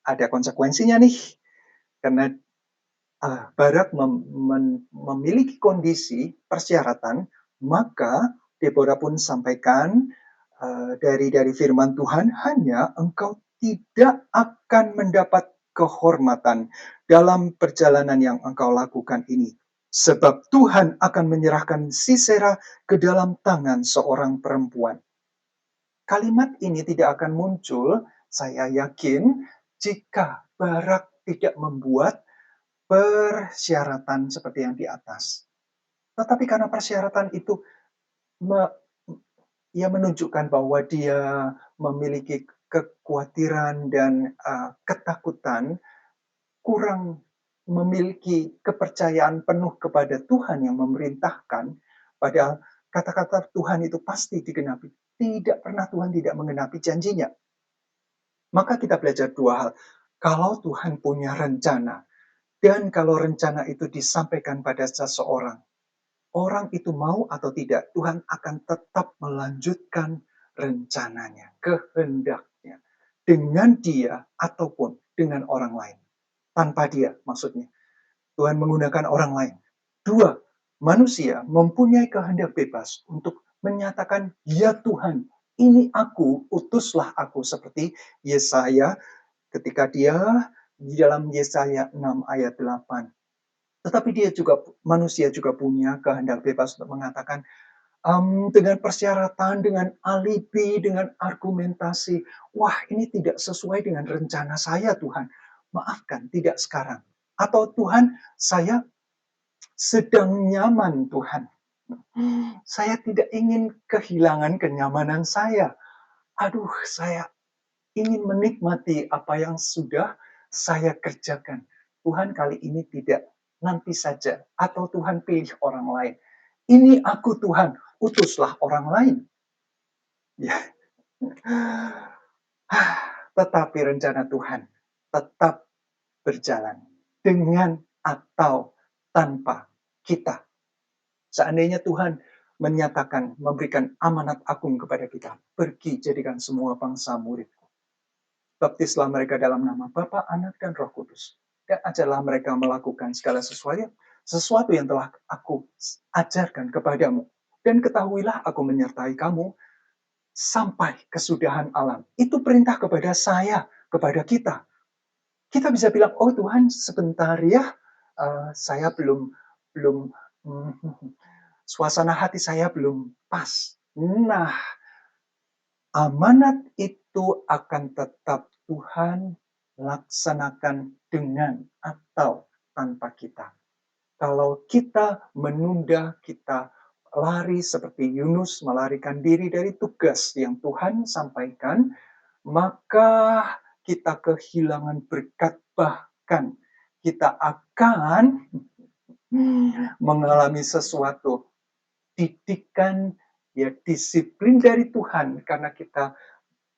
ada konsekuensinya nih. Karena Barak memiliki kondisi persyaratan, maka Deborah pun sampaikan dari firman Tuhan, hanya engkau tidak akan mendapat kehormatan dalam perjalanan yang engkau lakukan ini. Sebab Tuhan akan menyerahkan Sisera ke dalam tangan seorang perempuan. Kalimat ini tidak akan muncul, saya yakin, jika Barak tidak membuat persyaratan seperti yang di atas. Tetapi karena persyaratan itu ia menunjukkan bahwa dia memiliki kekhawatiran dan ketakutan, kurang memiliki kepercayaan penuh kepada Tuhan yang memerintahkan, padahal kata-kata Tuhan itu pasti digenapi. Tidak pernah Tuhan tidak menggenapi janjinya. Maka kita belajar dua hal. Kalau Tuhan punya rencana, dan kalau rencana itu disampaikan pada seseorang, orang itu mau atau tidak, Tuhan akan tetap melanjutkan rencananya, kehendaknya. Dengan dia ataupun dengan orang lain. Tanpa dia maksudnya. Tuhan menggunakan orang lain. Dua, manusia mempunyai kehendak bebas untuk menyatakan, "Ya Tuhan, ini aku, utuslah aku." Seperti Yesaya ketika dia di dalam Yesaya 6 ayat 8. Tetapi manusia juga punya kehendak bebas untuk mengatakan, dengan persyaratan, dengan alibi, dengan argumentasi, "Wah, ini tidak sesuai dengan rencana saya Tuhan. Maafkan, tidak sekarang." Atau, "Tuhan, saya sedang nyaman Tuhan. Saya tidak ingin kehilangan kenyamanan saya. Aduh, saya ingin menikmati apa yang sudah saya kerjakan. Tuhan kali ini tidak, nanti saja." Atau, "Tuhan pilih orang lain. Ini aku Tuhan, utuslah orang lain." Ya. Tetapi rencana Tuhan tetap berjalan dengan atau tanpa kita. Seandainya Tuhan menyatakan, memberikan amanat agung kepada kita, "Pergi jadikan semua bangsa muridku. Baptislah mereka dalam nama Bapa, Anak, dan Roh Kudus. Dan ajarlah mereka melakukan segala sesuatu yang telah aku ajarkan kepadamu. Dan ketahuilah aku menyertai kamu sampai kesudahan alam." Itu perintah kepada saya, kepada kita. Kita bisa bilang, "Oh Tuhan, sebentar ya, saya belum belum suasana hati saya belum pas." Nah, amanat itu akan tetap Tuhan laksanakan dengan atau tanpa kita. Kalau kita menunda, kita lari seperti Yunus melarikan diri dari tugas yang Tuhan sampaikan, maka kita kehilangan berkat, bahkan kita akan mengalami sesuatu didikan, ya disiplin dari Tuhan, karena kita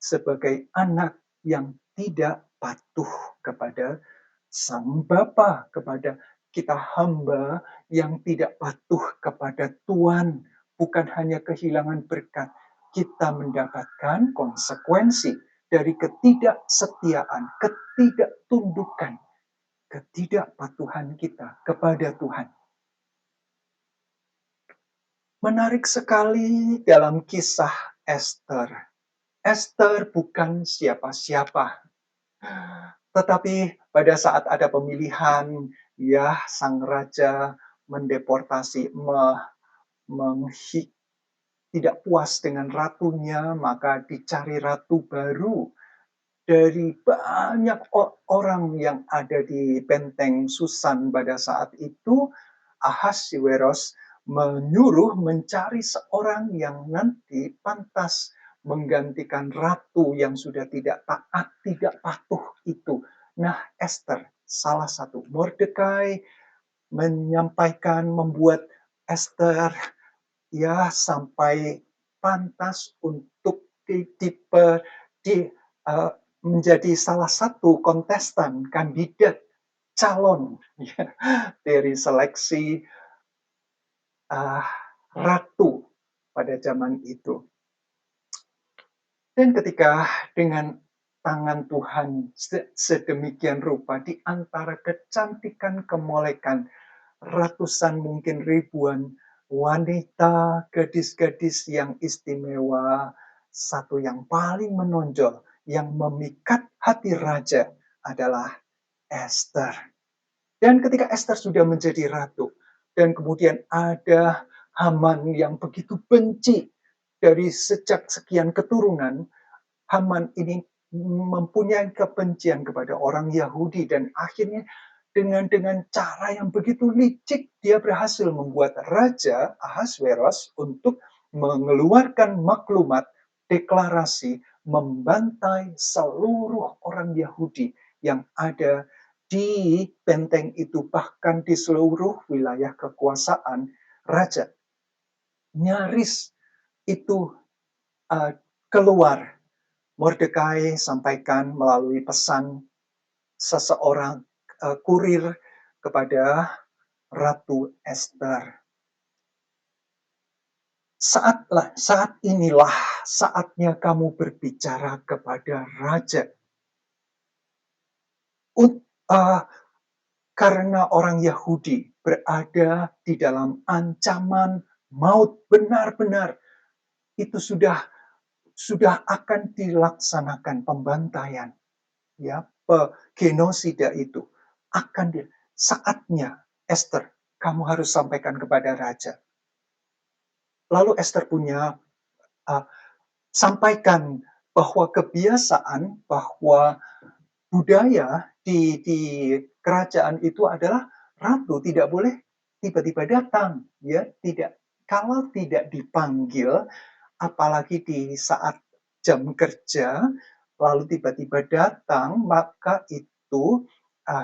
sebagai anak yang tidak patuh kepada Sang Bapa, kepada kita hamba yang tidak patuh kepada Tuhan. Bukan hanya kehilangan berkat, kita mendapatkan konsekuensi dari ketidaksetiaan, ketidaktundukan, ketidakpatuhan kita kepada Tuhan. Menarik sekali dalam kisah Esther. Esther bukan siapa-siapa. Tetapi pada saat ada pemilihan, ya sang raja mendeportasi, tidak puas dengan ratunya, maka dicari ratu baru. Dari banyak orang yang ada di benteng Susan pada saat itu, Ahasweros menyuruh mencari seorang yang nanti pantas menggantikan ratu yang sudah tidak taat, tidak patuh itu. Nah, Esther salah satu. Mordekai membuat Esther ya sampai pantas untuk menjadi salah satu kontestan kandidat calon ya, dari seleksi ratu pada zaman itu. Dan ketika dengan tangan Tuhan sedemikian rupa, di antara kecantikan kemolekan ratusan mungkin ribuan wanita, gadis-gadis yang istimewa, satu yang paling menonjol, yang memikat hati raja adalah Esther. Dan ketika Esther sudah menjadi ratu, dan kemudian ada Haman yang begitu benci dari sejak sekian keturunan, Haman ini mempunyai kebencian kepada orang Yahudi, dan akhirnya dengan cara yang begitu licik dia berhasil membuat Raja Ahasweros untuk mengeluarkan maklumat deklarasi membantai seluruh orang Yahudi yang ada di benteng itu, bahkan di seluruh wilayah kekuasaan raja. Nyaris itu keluar. Mordekai sampaikan melalui pesan seseorang kurir kepada Ratu Esther. Saat inilah saatnya kamu berbicara kepada raja. karena orang Yahudi berada di dalam ancaman maut benar-benar, itu sudah akan dilaksanakan pembantaian, ya, genosida itu akan saatnya, Esther, kamu harus sampaikan kepada raja. Lalu Esther punya sampaikan bahwa kebiasaan, bahwa budaya di kerajaan itu adalah ratu tidak boleh tiba-tiba datang, ya, tidak, kalau tidak dipanggil, apalagi di saat jam kerja, lalu tiba-tiba datang, maka itu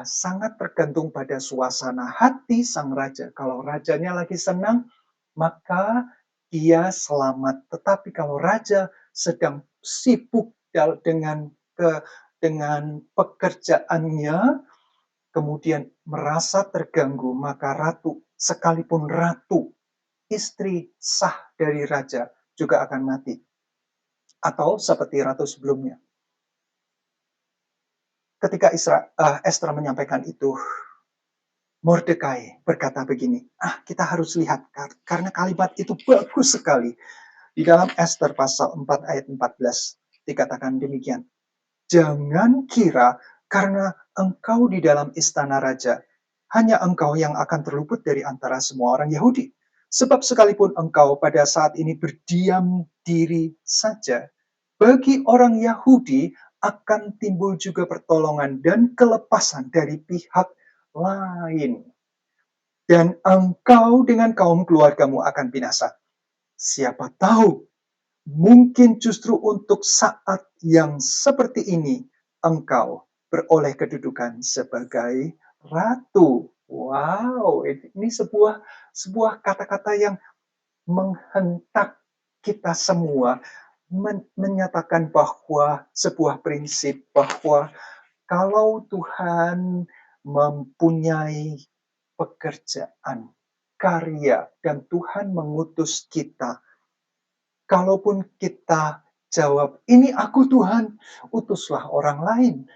sangat tergantung pada suasana hati sang raja. Kalau rajanya lagi senang, maka dia selamat. Tetapi kalau raja sedang sibuk dengan pekerjaannya, kemudian merasa terganggu, maka ratu, sekalipun ratu, istri sah dari raja, juga akan mati. Atau seperti ratu sebelumnya. Ketika Esther menyampaikan itu, Mordekai berkata begini, kita harus lihat, karena kalimat itu bagus sekali. Di dalam Esther pasal 4 ayat 14, dikatakan demikian. Jangan kira karena engkau di dalam istana raja, hanya engkau yang akan terluput dari antara semua orang Yahudi. Sebab sekalipun engkau pada saat ini berdiam diri saja, bagi orang Yahudi akan timbul juga pertolongan dan kelepasan dari pihak lain. Dan engkau dengan kaum keluargamu akan binasa. Siapa tahu, mungkin justru untuk saat yang seperti ini, engkau beroleh kedudukan sebagai ratu. Wow, ini sebuah kata-kata yang menghentak kita semua, menyatakan bahwa sebuah prinsip bahwa kalau Tuhan mempunyai pekerjaan, karya, dan Tuhan mengutus kita, kalaupun kita jawab, ini aku Tuhan, utuslah orang lain,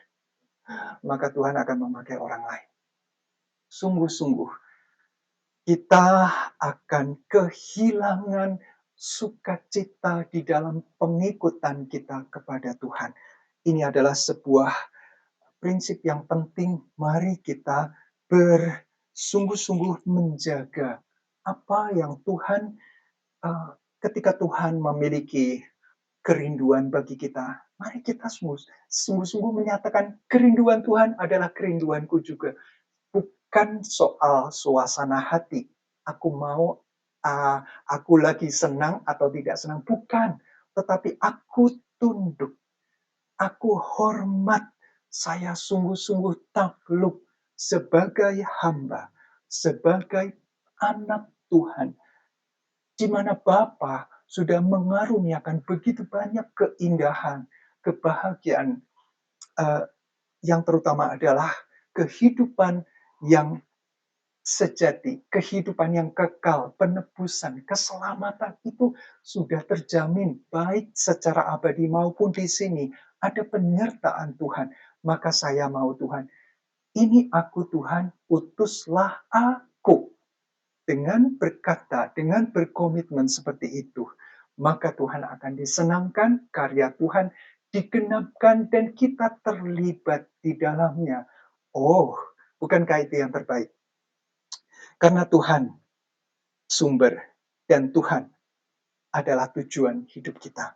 maka Tuhan akan memakai orang lain. Sungguh-sungguh, kita akan kehilangan sukacita di dalam pengikutan kita kepada Tuhan. Ini adalah sebuah prinsip yang penting. Mari kita bersungguh-sungguh menjaga apa yang Tuhan, ketika Tuhan memiliki kerinduan bagi kita, mari kita sungguh-sungguh menyatakan kerinduan Tuhan adalah kerinduanku juga. Bukan soal suasana hati. Aku mau, aku lagi senang atau tidak senang. Bukan. Tetapi aku tunduk. Aku hormat. Saya sungguh-sungguh takluk sebagai hamba. Sebagai anak Tuhan. Di mana Bapa sudah mengaruniakan begitu banyak keindahan, kebahagiaan, yang terutama adalah kehidupan yang sejati, kehidupan yang kekal, penebusan, keselamatan itu sudah terjamin baik secara abadi maupun di sini. Ada penyertaan Tuhan. Maka saya mau Tuhan, ini aku Tuhan, utuslah aku. Dengan berkata, dengan berkomitmen seperti itu, maka Tuhan akan disenangkan, karya Tuhan digenapkan, dan kita terlibat di dalamnya. Oh, bukankah itu yang terbaik? Karena Tuhan sumber dan Tuhan adalah tujuan hidup kita.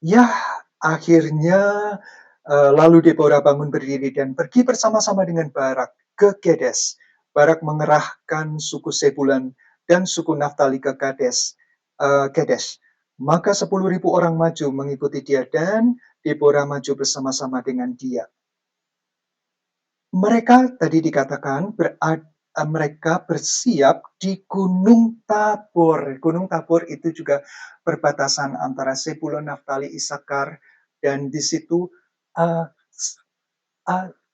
Ya, akhirnya lalu Deborah bangun berdiri dan pergi bersama-sama dengan Barak ke Kedes. Barak mengerahkan suku Sebulan dan suku Naftali ke Kedes. Maka 10.000 orang maju mengikuti dia dan Deborah maju bersama-sama dengan dia. Mereka tadi dikatakan mereka bersiap di Gunung Tabor. Gunung Tabor itu juga perbatasan antara Zebulon, Naftali, Isakar, dan di situ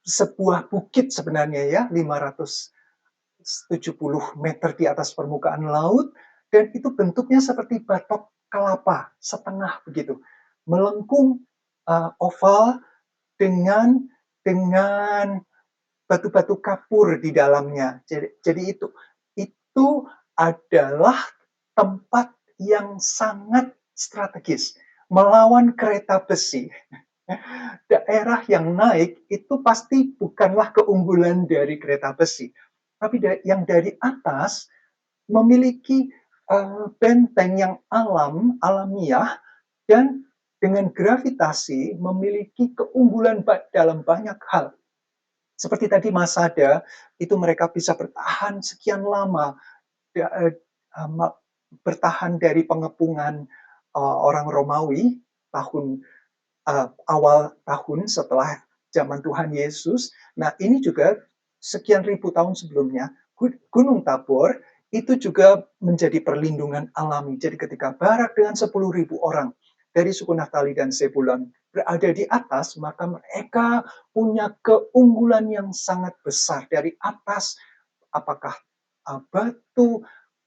sebuah bukit sebenarnya, ya, 570 meter di atas permukaan laut, dan itu bentuknya seperti batok kelapa setengah begitu, melengkung, oval dengan batu-batu kapur di dalamnya. Jadi itu adalah tempat yang sangat strategis. Melawan kereta besi, daerah yang naik itu pasti bukanlah keunggulan dari kereta besi, tapi yang dari atas memiliki benteng yang alamiah, dan dengan gravitasi memiliki keunggulan dalam banyak hal. Seperti tadi Masada, itu mereka bisa bertahan sekian lama, bertahan dari pengepungan orang Romawi tahun awal tahun setelah zaman Tuhan Yesus. Nah, ini juga sekian ribu tahun sebelumnya, Gunung Tabor itu juga menjadi perlindungan alami. Jadi ketika Barak dengan 10.000 orang dari suku Naftali dan Zebulon berada di atas, maka mereka punya keunggulan yang sangat besar. Dari atas, apakah batu,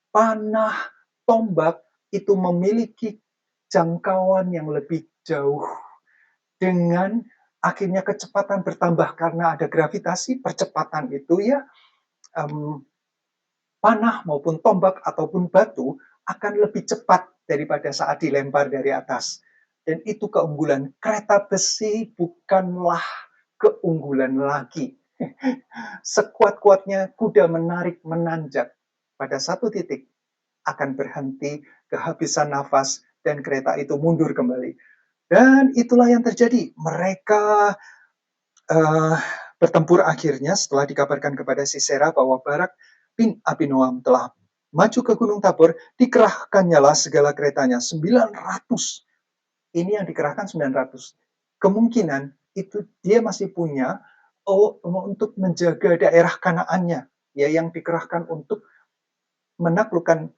panah, tombak, itu memiliki jangkauan yang lebih jauh, dengan akhirnya kecepatan bertambah karena ada gravitasi. Percepatan itu ya, panah maupun tombak ataupun batu akan lebih cepat daripada saat dilempar dari atas. Dan itu keunggulan. Kereta besi bukanlah keunggulan lagi. Sekuat-kuatnya kuda menarik menanjak, pada satu titik akan berhenti, kehabisan nafas, dan kereta itu mundur kembali. Dan itulah yang terjadi. Mereka bertempur akhirnya setelah dikabarkan kepada Sisera bahwa Barak bin Abinoam telah maju ke Gunung Tabor, dikerahkannya segala keretanya, 900. Ini yang dikerahkan 900. Kemungkinan itu dia masih punya untuk menjaga daerah Kanaannya, ya, yang dikerahkan untuk menaklukkan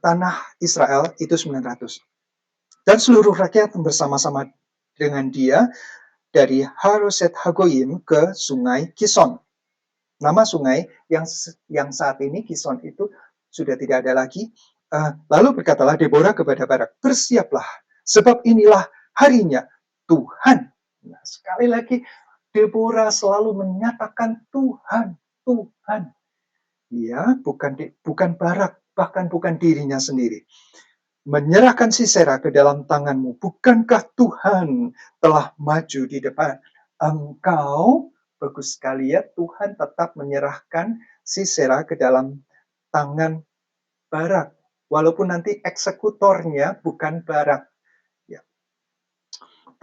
tanah Israel itu 900. Dan seluruh rakyat bersama-sama dengan dia dari Haroset Hagoyim ke sungai Kison. Nama sungai yang saat ini Kison itu sudah tidak ada lagi. Lalu berkatalah Deborah kepada Barak, bersiaplah, sebab inilah harinya Tuhan. Nah, sekali lagi Deborah selalu menyatakan Tuhan, Tuhan. Ya, bukan Barak, bahkan bukan dirinya sendiri. Menyerahkan Sisera ke dalam tanganmu. Bukankah Tuhan telah maju di depan engkau? Bagus sekali ya, Tuhan tetap menyerahkan Sisera ke dalam tangan Barak, walaupun nanti eksekutornya bukan Barak. Ya.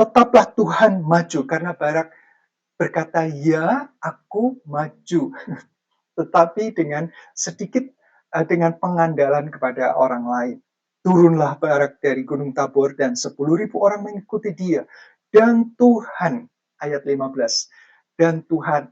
Tetaplah Tuhan maju, karena Barak berkata, ya, aku maju. Tetapi dengan sedikit, dengan pengandalan kepada orang lain. Turunlah Barak dari Gunung Tabor dan 10.000 orang mengikuti dia. Dan Tuhan, ayat 15, dan Tuhan,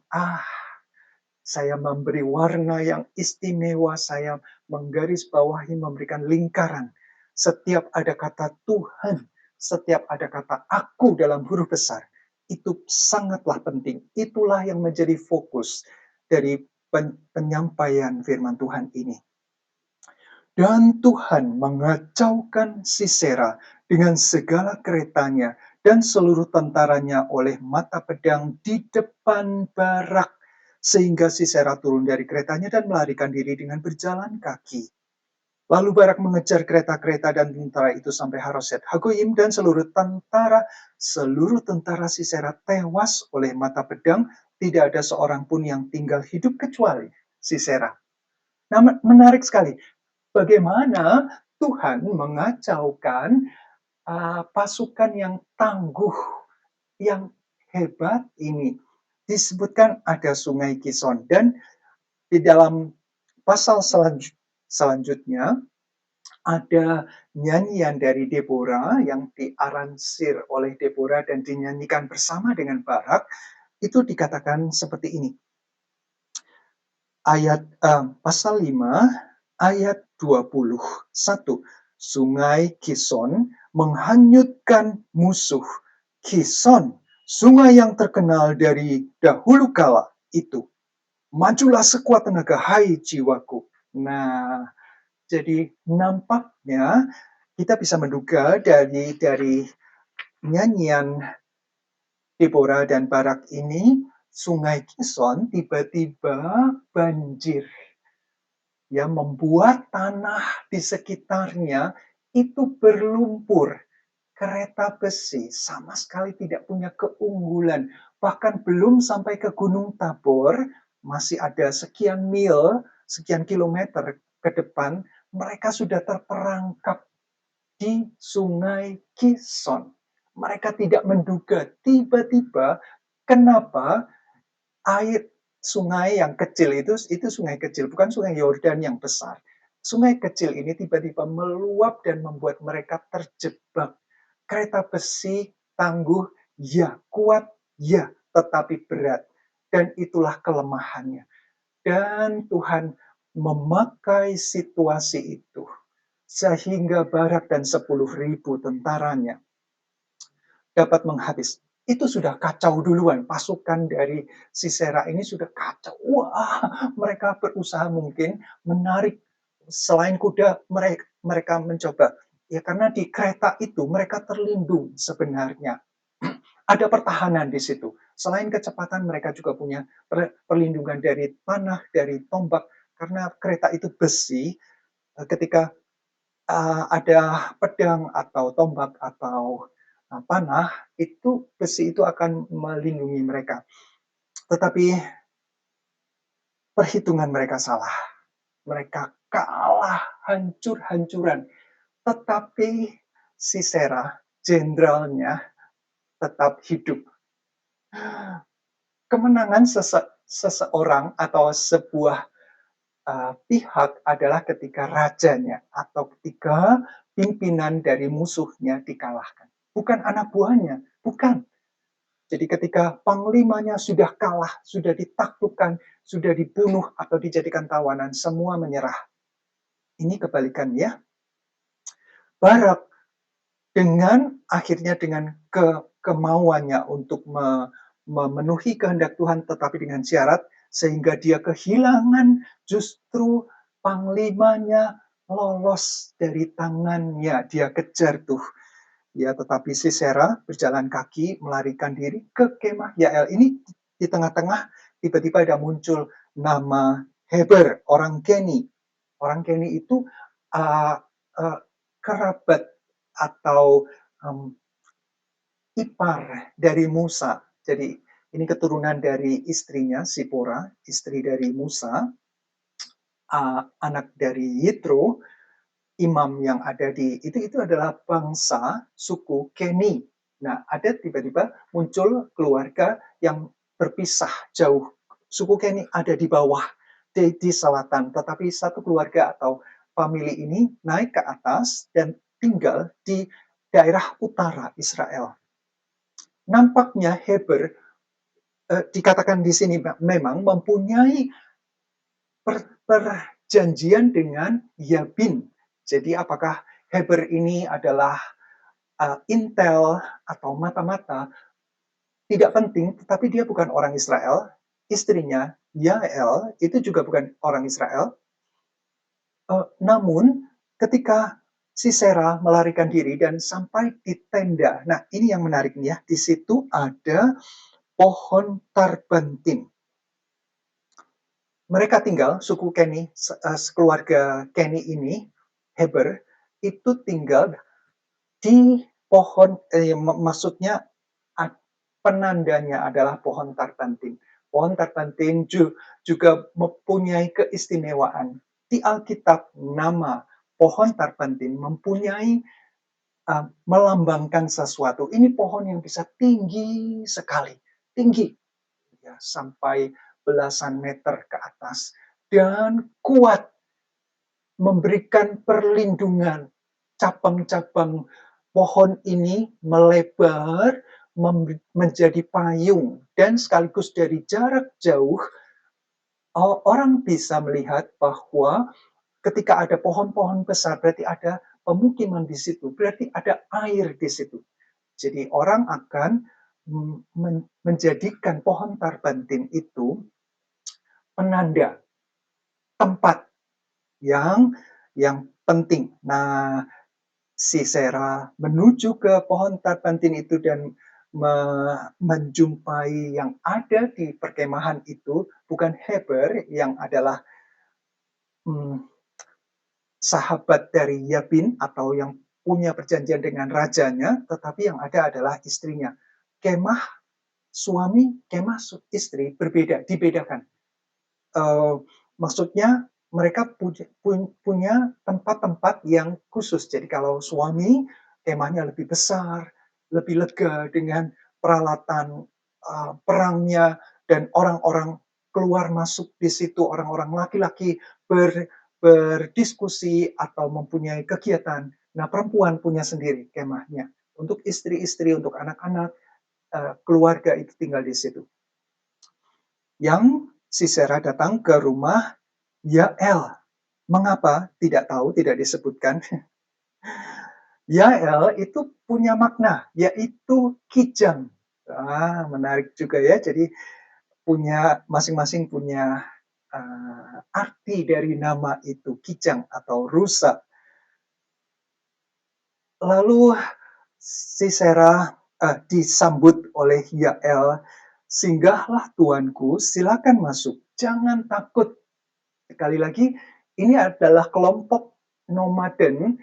saya memberi warna yang istimewa, saya menggarisbawahi, memberikan lingkaran. Setiap ada kata Tuhan, setiap ada kata aku dalam huruf besar, itu sangatlah penting. Itulah yang menjadi fokus dari penyampaian firman Tuhan ini. Dan Tuhan mengacaukan Sisera dengan segala keretanya dan seluruh tentaranya oleh mata pedang di depan Barak, sehingga Sisera turun dari keretanya dan melarikan diri dengan berjalan kaki. Lalu Barak mengejar kereta-kereta dan tentara itu sampai Haroset Hagoyim, dan seluruh tentara Sisera tewas oleh mata pedang. Tidak ada seorang pun yang tinggal hidup kecuali Sisera. Nah, menarik sekali. Bagaimana Tuhan mengacaukan pasukan yang tangguh, yang hebat ini. Disebutkan ada sungai Kison, dan di dalam pasal selanjutnya ada nyanyian dari Deborah yang diaransir oleh Deborah dan dinyanyikan bersama dengan Barak. Itu dikatakan seperti ini. Ayat pasal 5 ayat 21. Sungai Kison menghanyutkan musuh. Kison, sungai yang terkenal dari dahulu kala itu. Majulah sekuat tenaga, hai jiwaku. Nah, jadi nampaknya kita bisa menduga dari nyanyian Deborah dan Barak ini, Sungai Kison tiba-tiba banjir, yang membuat tanah di sekitarnya itu berlumpur. Kereta besi sama sekali tidak punya keunggulan. Bahkan belum sampai ke Gunung Tabor, masih ada sekian mil, sekian kilometer ke depan, mereka sudah terperangkap di Sungai Kison. Mereka tidak menduga tiba-tiba kenapa air sungai yang kecil itu sungai kecil, bukan sungai Yordan yang besar. Sungai kecil ini tiba-tiba meluap dan membuat mereka terjebak. Kereta besi tangguh, ya, kuat, ya, tetapi berat. Dan itulah kelemahannya. Dan Tuhan memakai situasi itu sehingga Barak dan 10.000 tentaranya dapat menghabis. Itu sudah kacau duluan. Pasukan dari Sisera ini sudah kacau. Wah, mereka berusaha mungkin menarik selain kuda, mereka mencoba. Ya karena di kereta itu mereka terlindung sebenarnya. Ada pertahanan di situ. Selain kecepatan, mereka juga punya perlindungan dari panah, dari tombak. Karena kereta itu besi, ketika ada pedang atau tombak atau panah, itu besi itu akan melindungi mereka. Tetapi perhitungan mereka salah. Mereka kalah hancur-hancuran. Tetapi Sisera, jenderalnya, tetap hidup. Kemenangan seseorang atau sebuah pihak adalah ketika rajanya atau ketika pimpinan dari musuhnya dikalahkan. Bukan anak buahnya, bukan. Jadi ketika panglimanya sudah kalah, sudah ditaklukkan, sudah dibunuh atau dijadikan tawanan, semua menyerah. Ini kebalikannya. Barak akhirnya dengan kemauannya untuk memenuhi kehendak Tuhan, tetapi dengan syarat sehingga dia kehilangan justru panglimanya lolos dari tangannya. Dia kejar tuh. Ya, tetapi Sisera berjalan kaki melarikan diri ke kemah Yael. Ini di tengah-tengah tiba-tiba ada muncul nama Heber, orang Keni. Orang Keni itu uh, uh, kerabat atau ipar dari Musa. Jadi ini keturunan dari istrinya, Sipora, istri dari Musa, anak dari Yitro, imam yang ada di itu adalah bangsa suku Keni. Nah, ada tiba-tiba muncul keluarga yang berpisah jauh. Suku Keni ada di bawah, di selatan, tetapi satu keluarga atau famili ini naik ke atas dan tinggal di daerah utara Israel. Nampaknya Heber dikatakan di sini memang mempunyai perjanjian dengan Yabin. Jadi apakah Heber ini adalah intel atau mata-mata, tidak penting, tetapi dia bukan orang Israel. Istrinya, Yael, itu juga bukan orang Israel. Namun, ketika Sisera melarikan diri dan sampai di tenda. Nah, ini yang menarik nih ya. Di situ ada pohon tarbantin. Mereka tinggal, suku Keni, keluarga Keni ini, Heber, itu tinggal di pohon, maksudnya penandanya adalah pohon tarbantin. Pohon tarbantin juga mempunyai keistimewaan. Di Alkitab, nama pohon tarbantin mempunyai melambangkan sesuatu. Ini pohon yang bisa tinggi sekali, tinggi, ya, sampai belasan meter ke atas dan kuat, memberikan perlindungan. Cabang-cabang pohon ini melebar menjadi payung dan sekaligus dari jarak jauh orang bisa melihat bahwa ketika ada pohon-pohon besar berarti ada pemukiman di situ, berarti ada air di situ. Jadi orang akan menjadikan pohon tarbantin itu penanda tempat yang penting. Nah, Sisera menuju ke pohon tarbantin itu dan menjumpai yang ada di perkemahan itu bukan Heber yang adalah hmm, sahabat dari Yabin atau yang punya perjanjian dengan rajanya, tetapi yang ada adalah istrinya. Kemah suami, kemah istri berbeda, dibedakan. Uh, Maksudnya mereka punya tempat-tempat yang khusus. Jadi kalau suami kemahnya lebih besar, lebih lega dengan peralatan perangnya dan orang-orang keluar masuk di situ, orang-orang laki-laki berdiskusi atau mempunyai kegiatan. Nah, perempuan punya sendiri kemahnya. Untuk istri-istri, untuk anak-anak, keluarga itu tinggal di situ. Yang Sisera datang ke rumah Yael. Mengapa? Tidak tahu, tidak disebutkan. Yael itu punya makna, yaitu kijang. Menarik juga ya. Jadi punya masing-masing punya arti dari nama itu, kijang atau rusa. Lalu Sisera disambut oleh Yael, singgahlah tuanku, silakan masuk, jangan takut. Sekali lagi, ini adalah kelompok nomaden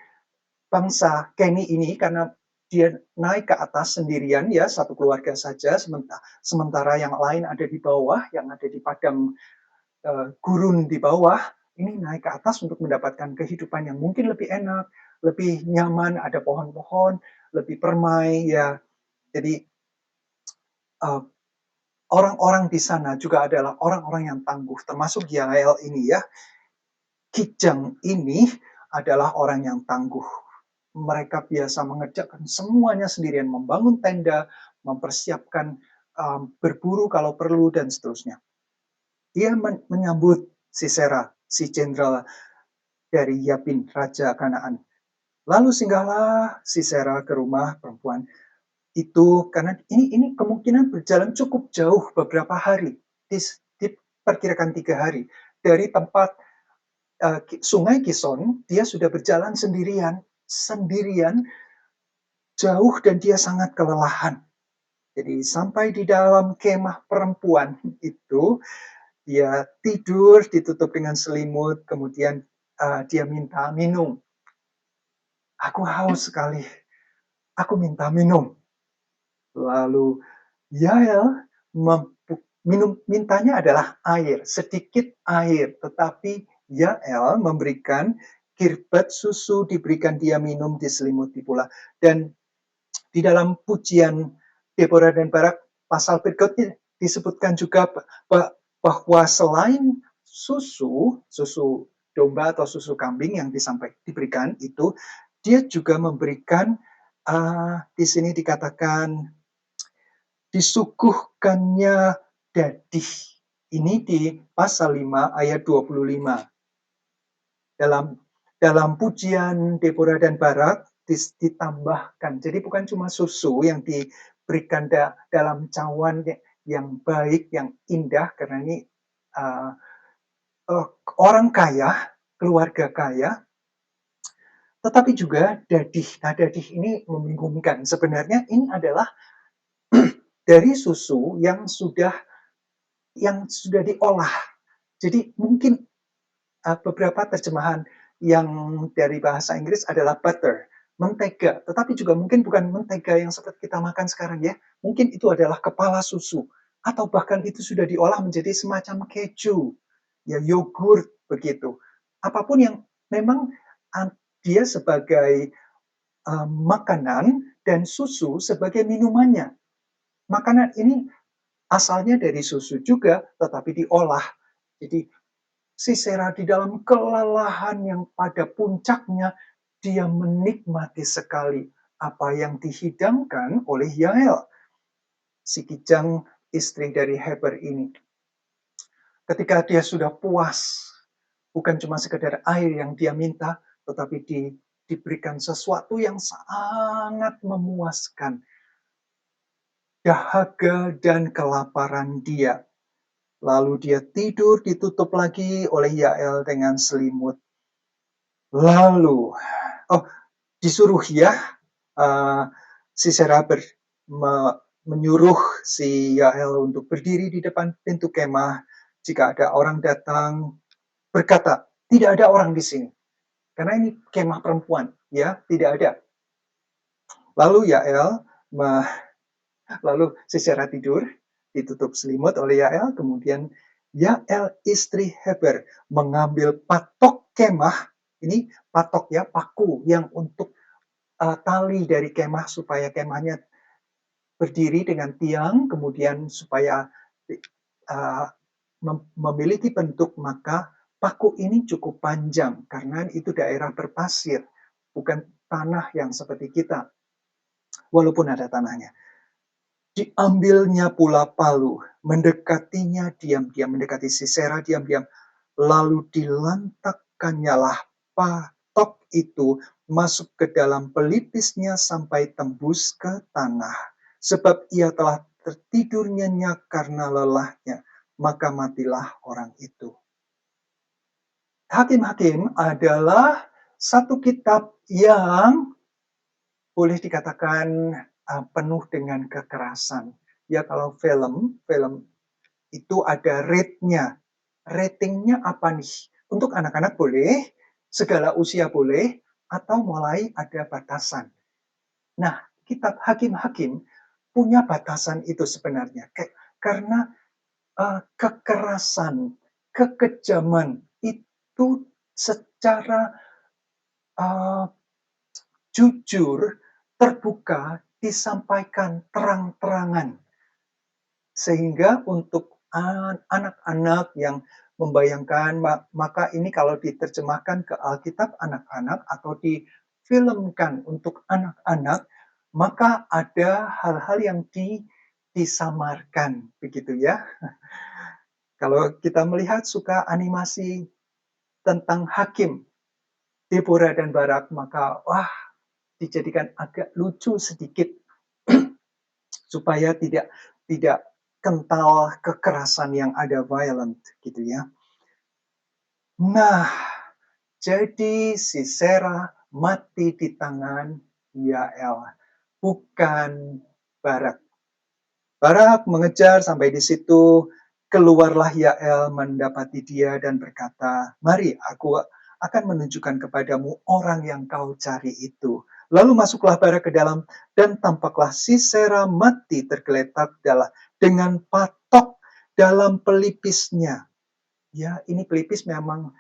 bangsa Keni ini karena dia naik ke atas sendirian ya, satu keluarga saja, sementara yang lain ada di bawah, yang ada di padang gurun di bawah, ini naik ke atas untuk mendapatkan kehidupan yang mungkin lebih enak, lebih nyaman, ada pohon-pohon, lebih permai ya. Jadi orang-orang di sana juga adalah orang-orang yang tangguh, termasuk Yael ini ya. Kijang ini adalah orang yang tangguh. Mereka biasa mengerjakan semuanya sendirian, membangun tenda, mempersiapkan berburu kalau perlu, dan seterusnya. Dia menyambut Sisera, si jenderal dari Yabin, Raja Kanaan. Lalu singgahlah Sisera ke rumah perempuan itu, karena ini kemungkinan berjalan cukup jauh, beberapa hari, diperkirakan 3 hari, dari tempat sungai Kison. Dia sudah berjalan sendirian jauh, dan dia sangat kelelahan. Jadi sampai di dalam kemah perempuan itu, dia tidur ditutup dengan selimut, kemudian dia minta minum. Aku haus sekali, aku minta minum. Lalu Yael mintanya adalah air, sedikit air, tetapi Yael memberikan kirbat susu, diberikan dia minum, diselimuti pula. Dan di dalam pujian Deborah dan Barak pasal berikutnya disebutkan juga bahwa selain susu domba atau susu kambing yang diberikan itu, dia juga memberikan di sini dikatakan disuguhkannya dadih. Ini di pasal 5 ayat 25. Dalam pujian Deborah dan Barak ditambahkan. Jadi bukan cuma susu yang diberikan dalam cawan yang baik, yang indah, karena ini orang kaya, keluarga kaya, tetapi juga dadih. Nah, dadih ini membingungkan. Sebenarnya ini adalah dari susu yang sudah diolah. Jadi mungkin beberapa terjemahan yang dari bahasa Inggris adalah butter, mentega, tetapi juga mungkin bukan mentega yang seperti kita makan sekarang ya. Mungkin itu adalah kepala susu, atau bahkan itu sudah diolah menjadi semacam keju, ya yogurt begitu. Apapun yang memang dia sebagai makanan dan susu sebagai minumannya. Makanan ini asalnya dari susu juga, tetapi diolah. Jadi Sisera di dalam kelelahan yang pada puncaknya, dia menikmati sekali apa yang dihidangkan oleh Yael, si kijang istri dari Heber ini. Ketika dia sudah puas, bukan cuma sekedar air yang dia minta, tetapi diberikan sesuatu yang sangat memuaskan. Dahaga dan kelaparan dia. Lalu dia tidur ditutup lagi oleh Yael dengan selimut. Lalu, disuruh ya, Sisera menyuruh si Yael untuk berdiri di depan pintu kemah. Jika ada orang datang, berkata, tidak ada orang di sini. Karena ini kemah perempuan, ya, tidak ada. Lalu Yael, lalu Sisera tidur, ditutup selimut oleh Yael, kemudian Yael istri Heber mengambil patok kemah, ini patok ya, paku yang untuk tali dari kemah supaya kemahnya berdiri dengan tiang, kemudian supaya uh, memiliki bentuk, maka paku ini cukup panjang karena itu daerah berpasir, bukan tanah yang seperti kita, walaupun ada tanahnya. Diambilnya pula palu, mendekatinya diam-diam, mendekati Sisera diam-diam, lalu dilantakkannya lah patok itu masuk ke dalam pelipisnya sampai tembus ke tanah. Sebab ia telah tertidur nyenyak karena lelahnya, maka matilah orang itu. Hakim-Hakim adalah satu kitab yang boleh dikatakan penuh dengan kekerasan. Ya kalau film itu ada rate-nya. Ratingnya apa nih? Untuk anak-anak boleh, segala usia boleh, atau mulai ada batasan. Nah, kitab Hakim-Hakim punya batasan itu sebenarnya. Karena kekerasan, kekejaman itu secara uh, jujur, terbuka, disampaikan terang-terangan. Sehingga untuk anak-anak yang membayangkan, maka ini kalau diterjemahkan ke Alkitab anak-anak atau difilmkan untuk anak-anak, maka ada hal-hal yang disamarkan, begitu ya. Kalau kita melihat suka animasi tentang Hakim, Deborah dan Barak, maka wah, dijadikan agak lucu sedikit supaya tidak kental kekerasan yang ada violent gitu ya. Nah, jadi Sisera mati di tangan Yael, bukan Barak. Barak mengejar sampai di situ, keluarlah Yael mendapati dia dan berkata, mari aku akan menunjukkan kepadamu orang yang kau cari itu. Lalu masuklah Barak ke dalam dan tampaklah Sisera mati tergeletak dengan patok dalam pelipisnya. Ya, ini pelipis memang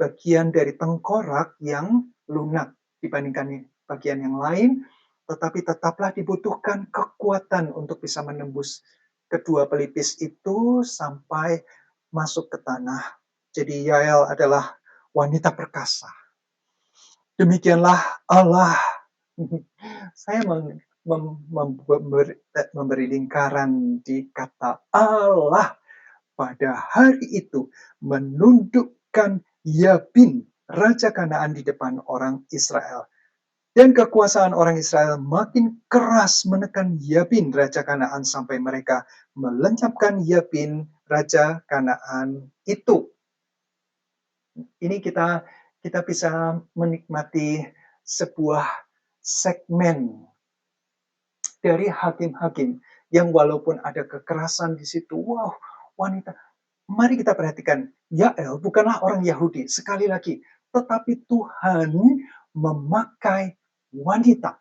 bagian dari tengkorak yang lunak dibandingkan bagian yang lain, tetapi tetaplah dibutuhkan kekuatan untuk bisa menembus kedua pelipis itu sampai masuk ke tanah. Jadi Yael adalah wanita perkasa. Demikianlah Allah. Saya memberi lingkaran di kata Allah pada hari itu menundukkan Yabin, Raja Kanaan di depan orang Israel. Dan kekuasaan orang Israel makin keras menekan Yabin, Raja Kanaan, sampai mereka melenyapkan Yabin, Raja Kanaan itu. Ini kita bisa menikmati sebuah segmen dari hakim-hakim yang walaupun ada kekerasan di situ, wow, wanita. Mari kita perhatikan, Yael bukanlah orang Yahudi, sekali lagi, tetapi Tuhan memakai wanita,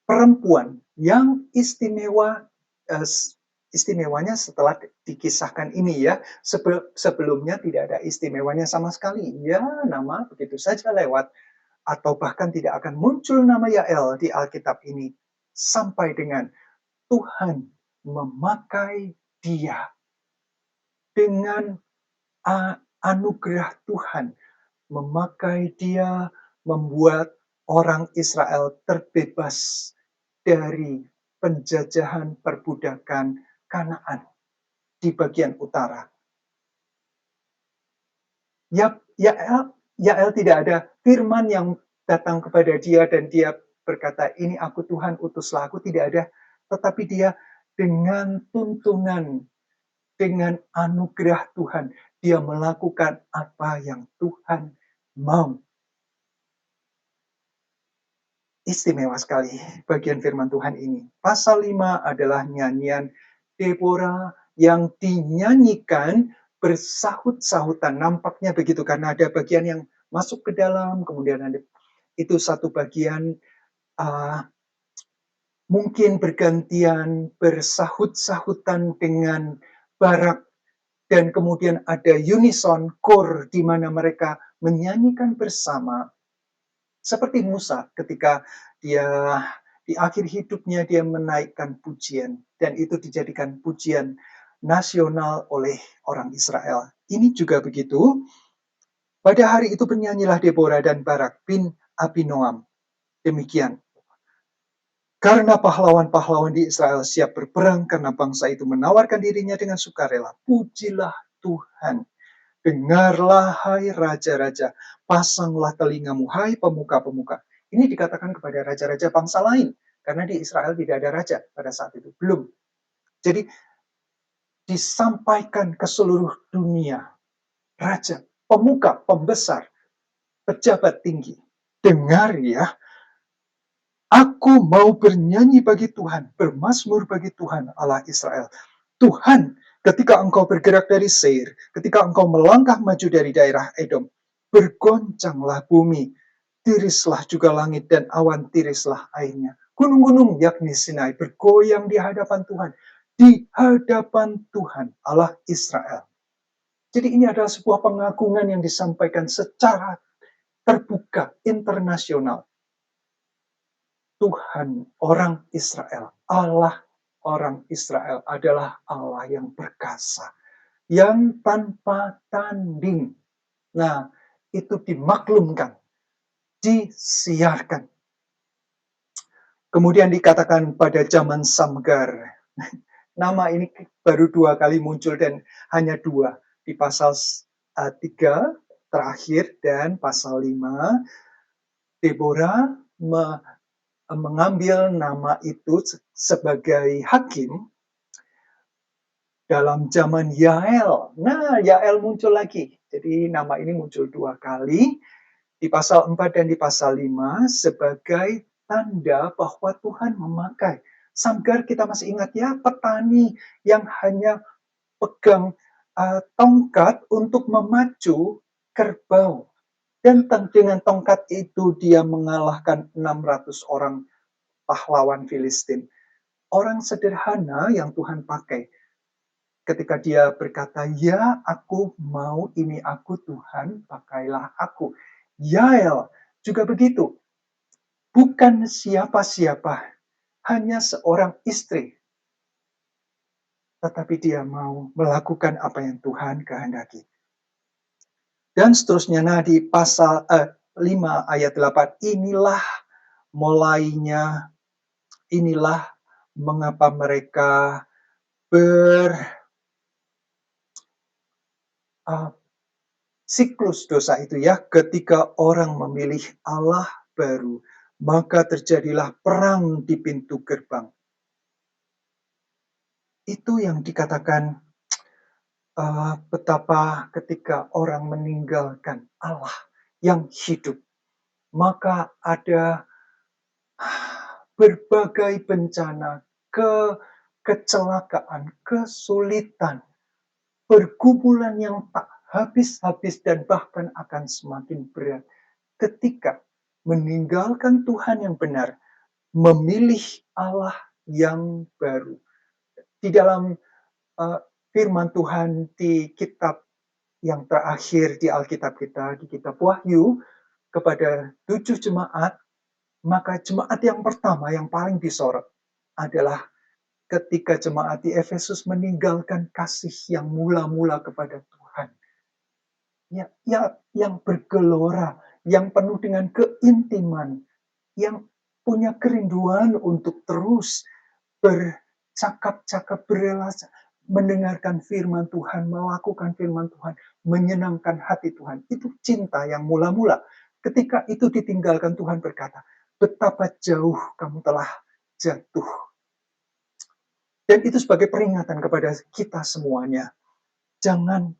perempuan yang istimewa, istimewanya setelah dikisahkan ini ya, sebelumnya tidak ada istimewanya sama sekali, ya nama begitu saja lewat, atau bahkan tidak akan muncul nama Yael di Alkitab ini, sampai dengan Tuhan memakai dia dengan anugerah Tuhan, memakai dia membuat orang Israel terbebas dari penjajahan perbudakan Kanaan di bagian utara. Yael tidak ada firman yang datang kepada dia dan dia berkata, ini aku Tuhan, utuslah aku, tidak ada. Tetapi dia dengan tuntunan, dengan anugerah Tuhan, dia melakukan apa yang Tuhan mau. Istimewa sekali bagian firman Tuhan ini. Pasal 5 adalah nyanyian Deborah yang dinyanyikan bersahut-sahutan. Nampaknya begitu karena ada bagian yang masuk ke dalam, kemudian ada itu satu bagian uh, mungkin bergantian bersahut-sahutan dengan Barak, dan kemudian ada unison kor di mana mereka menyanyikan bersama seperti Musa ketika dia di akhir hidupnya dia menaikkan pujian dan itu dijadikan pujian nasional oleh orang Israel. Ini juga begitu. Pada hari itu bernyanyilah Deborah dan Barak bin Abinoam. Demikian. Karena pahlawan-pahlawan di Israel siap berperang, karena bangsa itu menawarkan dirinya dengan sukarela. Pujilah Tuhan. Dengarlah, hai raja-raja. Pasanglah telingamu, hai pemuka-pemuka. Ini dikatakan kepada raja-raja bangsa lain. Karena di Israel tidak ada raja pada saat itu. Belum. Jadi disampaikan ke seluruh dunia. Raja, pemuka, pembesar, pejabat tinggi. Dengar ya, aku mau bernyanyi bagi Tuhan, bermazmur bagi Tuhan Allah Israel. Tuhan, ketika engkau bergerak dari Seir, ketika engkau melangkah maju dari daerah Edom, bergoncanglah bumi, tirislah juga langit dan awan tirislah airnya. Gunung-gunung yakni Sinai bergoyang di hadapan Tuhan, di hadapan Tuhan Allah Israel. Jadi ini adalah sebuah pengagungan yang disampaikan secara terbuka, internasional. Tuhan orang Israel, Allah orang Israel adalah Allah yang perkasa, yang tanpa tanding. Nah, itu dimaklumkan, disiarkan. Kemudian dikatakan pada zaman Samgar. Nama ini baru 2 kali muncul dan hanya 2. Di pasal 3 terakhir dan pasal 5, Deborah mengambil nama itu sebagai hakim dalam zaman Yael. Nah, Yael muncul lagi. Jadi nama ini muncul 2 kali di pasal 4 dan di pasal 5 sebagai tanda bahwa Tuhan memakai. Samgar kita masih ingat ya, petani yang hanya pegang tongkat untuk memacu kerbau. Dan dengan tongkat itu dia mengalahkan 600 orang pahlawan Filistin. Orang sederhana yang Tuhan pakai. Ketika dia berkata, ya aku mau ini aku Tuhan, pakailah aku. Yael juga begitu. Bukan siapa-siapa, hanya seorang istri. Tetapi dia mau melakukan apa yang Tuhan kehendaki. Dan seterusnya, nah di pasal 5 ayat 8, inilah mulainya, inilah mengapa mereka siklus dosa itu ya, ketika orang memilih Allah baru, maka terjadilah perang di pintu gerbang. Itu yang dikatakan betapa ketika orang meninggalkan Allah yang hidup, maka ada berbagai bencana, kecelakaan, kesulitan, pergumulan yang tak habis-habis dan bahkan akan semakin berat ketika meninggalkan Tuhan yang benar, memilih Allah yang baru. Di dalam firman Tuhan di kitab yang terakhir di Alkitab kita, di kitab Wahyu, kepada 7 jemaat, maka jemaat yang pertama yang paling disorot adalah ketika jemaat di Efesus meninggalkan kasih yang mula-mula kepada Tuhan. Yang bergelora, yang penuh dengan keintiman, yang punya kerinduan untuk terus bercakap-cakap, berrelasi, mendengarkan firman Tuhan, melakukan firman Tuhan, menyenangkan hati Tuhan. Itu cinta yang mula-mula. Ketika itu ditinggalkan, Tuhan berkata, betapa jauh kamu telah jatuh. Dan itu sebagai peringatan kepada kita semuanya. Jangan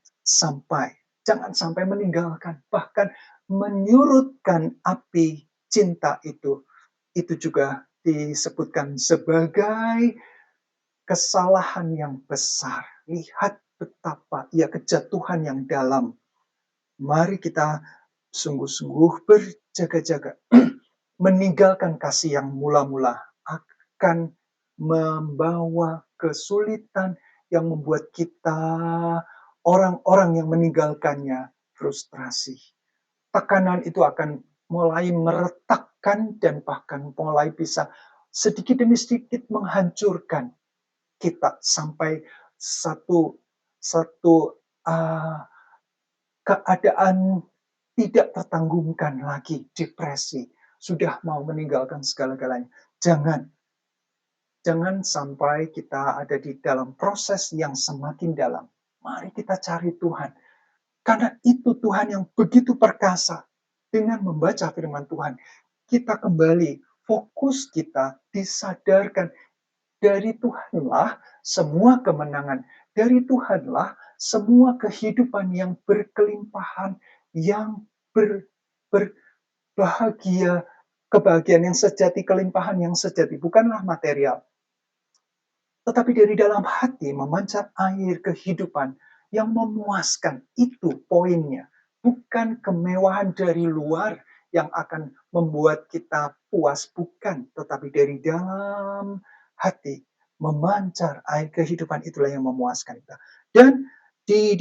sampai meninggalkan, bahkan menyurutkan api cinta itu. itu juga disebutkan sebagai kesalahan yang besar. Lihat betapa kejatuhan yang dalam. Mari kita sungguh-sungguh berjaga-jaga. Meninggalkan kasih yang mula-mula akan membawa kesulitan yang membuat kita, orang-orang yang meninggalkannya, frustrasi. Tekanan itu akan mulai meretakkan dan bahkan mulai bisa sedikit demi sedikit menghancurkan kita sampai satu satu uh, keadaan tidak tertanggungkan lagi, depresi, sudah mau meninggalkan segala-galanya. Jangan sampai kita ada di dalam proses yang semakin dalam. Mari kita cari Tuhan. Karena itu Tuhan yang begitu perkasa. Dengan membaca firman Tuhan, kita kembali, fokus kita disadarkan. Dari Tuhanlah semua kemenangan. Dari Tuhanlah semua kehidupan yang berkelimpahan, yang berbahagia, kebahagiaan yang sejati, kelimpahan yang sejati. Bukanlah material. Tetapi dari dalam hati memancar air kehidupan yang memuaskan. Itu poinnya. Bukan kemewahan dari luar yang akan membuat kita puas. Bukan. Tetapi dari dalam hati memancar air kehidupan, itulah yang memuaskan kita. Dan di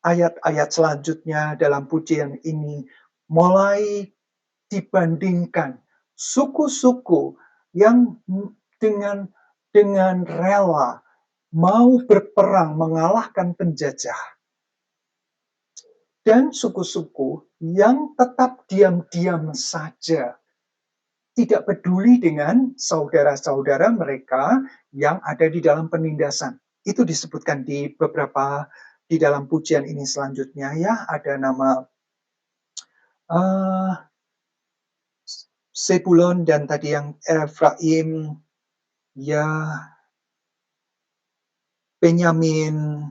ayat-ayat selanjutnya dalam pujian ini mulai dibandingkan suku-suku yang dengan rela mau berperang mengalahkan penjajah, dan suku-suku yang tetap diam-diam saja, tidak peduli dengan saudara-saudara mereka yang ada di dalam penindasan. Itu disebutkan di beberapa di dalam pujian ini selanjutnya, ya. Ada nama Sebulon dan tadi yang Efraim, ya, Benyamin,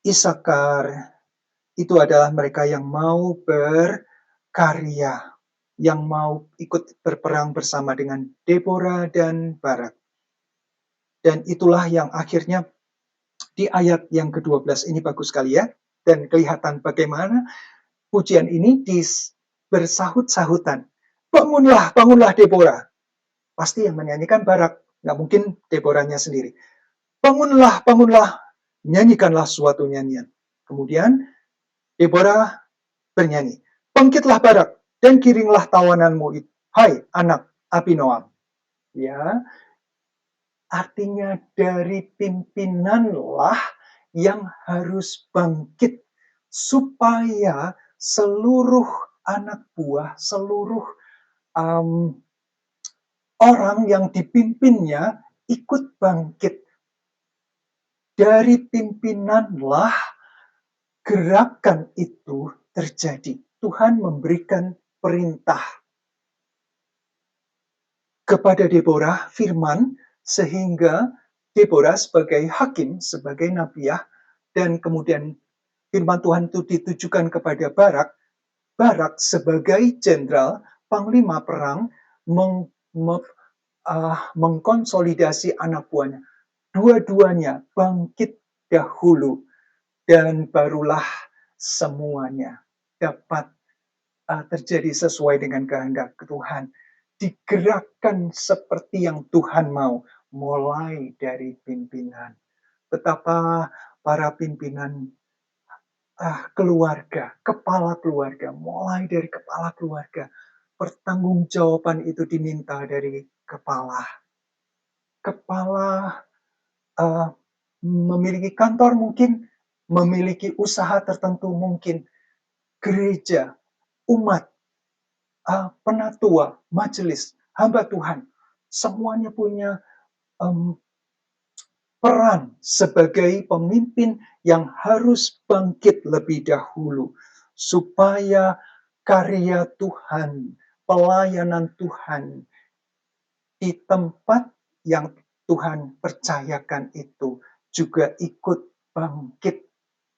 Isakar, itu adalah mereka yang mau berkarya, yang mau ikut berperang bersama dengan Deborah dan Barak. Dan itulah yang akhirnya di ayat yang ke-12 ini bagus sekali, ya. Dan kelihatan bagaimana pujian ini bersahut-sahutan. Bangunlah, bangunlah Deborah. Pasti yang menyanyikan Barak, nggak mungkin Deborahnya sendiri. Bangunlah, bangunlah, nyanyikanlah suatu nyanyian. Kemudian Deborah bernyanyi, bangkitlah Barak dan kiringlah tawananmu, hai anak Abinoam. Ya, artinya dari pimpinanlah yang harus bangkit supaya seluruh anak buah, seluruh orang yang dipimpinnya ikut bangkit. Dari pimpinanlah gerakan itu terjadi. Tuhan memberikan perintah kepada Deborah, firman, sehingga Deborah sebagai hakim, sebagai nabiah, dan kemudian firman Tuhan itu ditujukan kepada Barak. Barak sebagai jenderal, panglima perang, mengkonsolidasi anak buahnya. Dua-duanya bangkit dahulu, dan barulah semuanya dapat terjadi sesuai dengan kehendak Tuhan. Digerakkan seperti yang Tuhan mau, mulai dari pimpinan. Betapa para pimpinan keluarga, kepala keluarga, mulai dari kepala keluarga, pertanggungjawaban itu diminta dari kepala. Kepala memiliki kantor mungkin, memiliki usaha tertentu mungkin, gereja, umat, penatua, majelis, hamba Tuhan, semuanya punya peran sebagai pemimpin yang harus bangkit lebih dahulu, supaya karya Tuhan, pelayanan Tuhan di tempat yang Tuhan percayakan itu juga ikut bangkit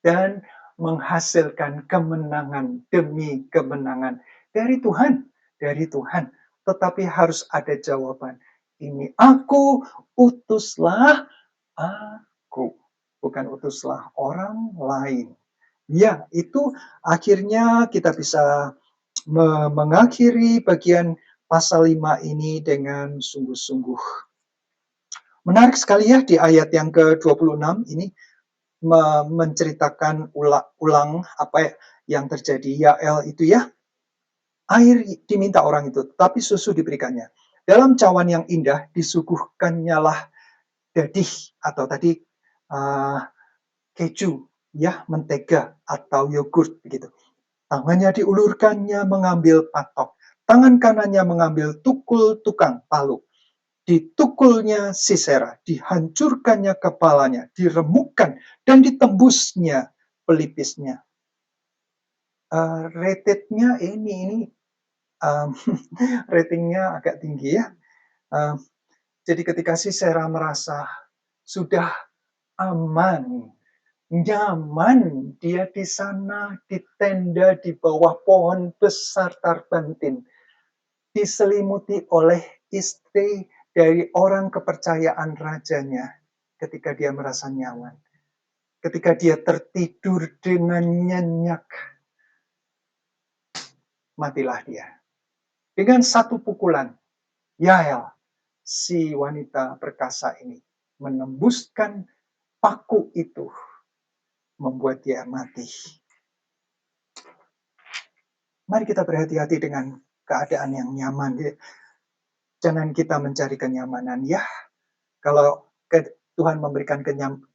dan menghasilkan kemenangan demi kemenangan dari Tuhan. dari Tuhan, tetapi harus ada jawaban. Ini aku, utuslah aku, bukan utuslah orang lain. Ya, itu akhirnya kita bisa mengakhiri bagian pasal 5 ini dengan sungguh-sungguh menarik sekali ya di ayat yang ke-26 ini menceritakan ulang apa yang terjadi. Yael itu ya, air diminta orang itu, tapi susu diberikannya. Dalam cawan yang indah disuguhkannya lah dadih atau tadi uh, keju, ya, mentega atau yogurt begitu. Tangannya diulurkannya mengambil patok, tangan kanannya mengambil tukul tukang palu. Ditukulnya Sisera, dihancurkannya kepalanya, diremukkan dan ditembusnya pelipisnya. Ratednya ini ratingnya agak tinggi ya. Jadi ketika Sisera merasa sudah aman, nyaman, dia di sana di tenda di bawah pohon besar tarbantin, diselimuti oleh istri dari orang kepercayaan rajanya. Ketika dia merasa nyaman, ketika dia tertidur dengan nyenyak, matilah dia. Dengan satu pukulan, Yael, si wanita perkasa ini, menembuskan paku itu, membuat dia mati. Mari kita berhati-hati dengan keadaan yang nyaman. Jangan kita mencari kenyamanan. Ya, kalau Tuhan memberikan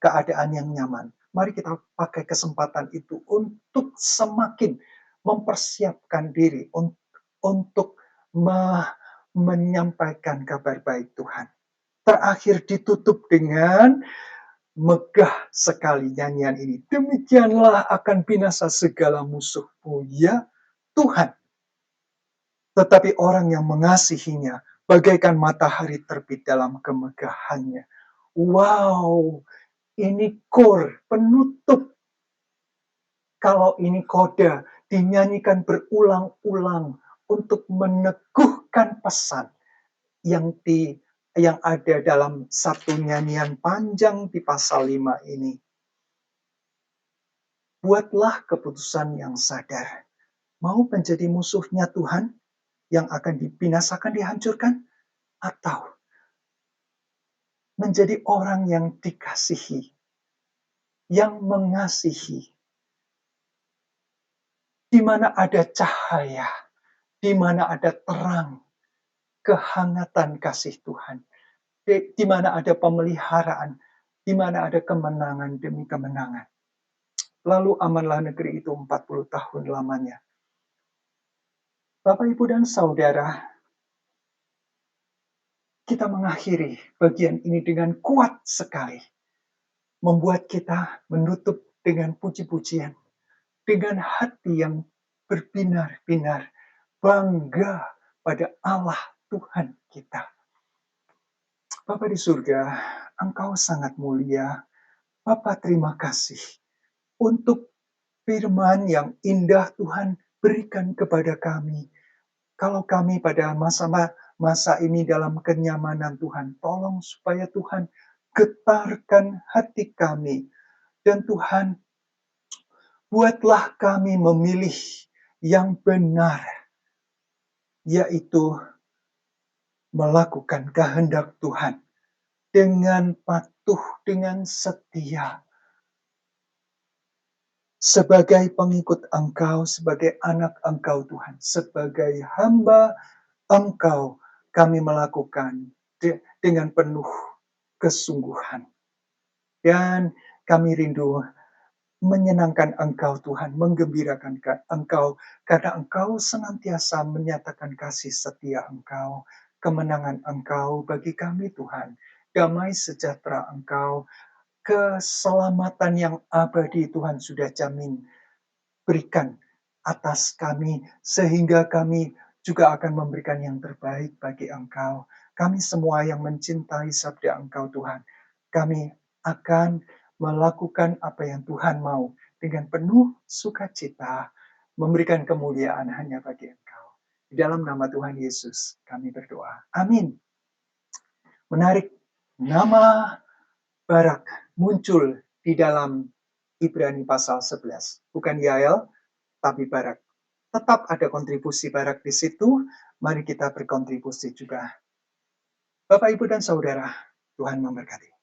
keadaan yang nyaman, mari kita pakai kesempatan itu untuk semakin mempersiapkan diri untuk menyampaikan kabar baik Tuhan. Terakhir ditutup dengan megah sekali nyanyian ini. Demikianlah akan binasa segala musuhmu, ya Tuhan. Tetapi orang yang mengasihinya bagaikan matahari terbit dalam kemegahannya. Wow, ini kor, penutup. Kalau ini koda, dinyanyikan berulang-ulang untuk meneguhkan pesan yang ada dalam satu nyanyian panjang di pasal 5 ini. Buatlah keputusan yang sadar. Mau menjadi musuhnya Tuhan yang akan dibinasakan, dihancurkan? Atau menjadi orang yang dikasihi, yang mengasihi, di mana ada cahaya, di mana ada terang, kehangatan kasih Tuhan, di mana ada pemeliharaan, di mana ada kemenangan demi kemenangan. Lalu amanlah negeri itu 40 tahun lamanya. Bapak, Ibu, dan Saudara, kita mengakhiri bagian ini dengan kuat sekali. Membuat kita menutup dengan puji-pujian. Dengan hati yang berbinar-binar. Bangga pada Allah Tuhan kita. Bapa di surga, Engkau sangat mulia. Bapa, terima kasih untuk firman yang indah Tuhan berikan kepada kami. Kalau kami pada masa ini dalam kenyamanan Tuhan, tolong supaya Tuhan getarkan hati kami. Dan Tuhan, buatlah kami memilih yang benar, yaitu melakukan kehendak Tuhan dengan patuh, dengan setia. Sebagai pengikut Engkau, sebagai anak Engkau Tuhan, sebagai hamba Engkau, kami melakukan dengan penuh kesungguhan. Dan kami rindu menyenangkan Engkau Tuhan, menggembirakan Engkau, karena Engkau senantiasa menyatakan kasih setia Engkau, kemenangan Engkau bagi kami Tuhan, damai sejahtera Engkau, keselamatan yang abadi Tuhan sudah jamin berikan atas kami, sehingga kami juga akan memberikan yang terbaik bagi Engkau. Kami semua yang mencintai sabda Engkau Tuhan, kami akan melakukan apa yang Tuhan mau dengan penuh sukacita, memberikan kemuliaan hanya bagi Engkau. Di dalam nama Tuhan Yesus kami berdoa. Amin. Menarik, nama Barak muncul di dalam Ibrani pasal 11. Bukan Yael, tapi Barak. Tetap ada kontribusi Barak di situ. Mari kita berkontribusi juga. Bapak, Ibu, dan Saudara, Tuhan memberkati.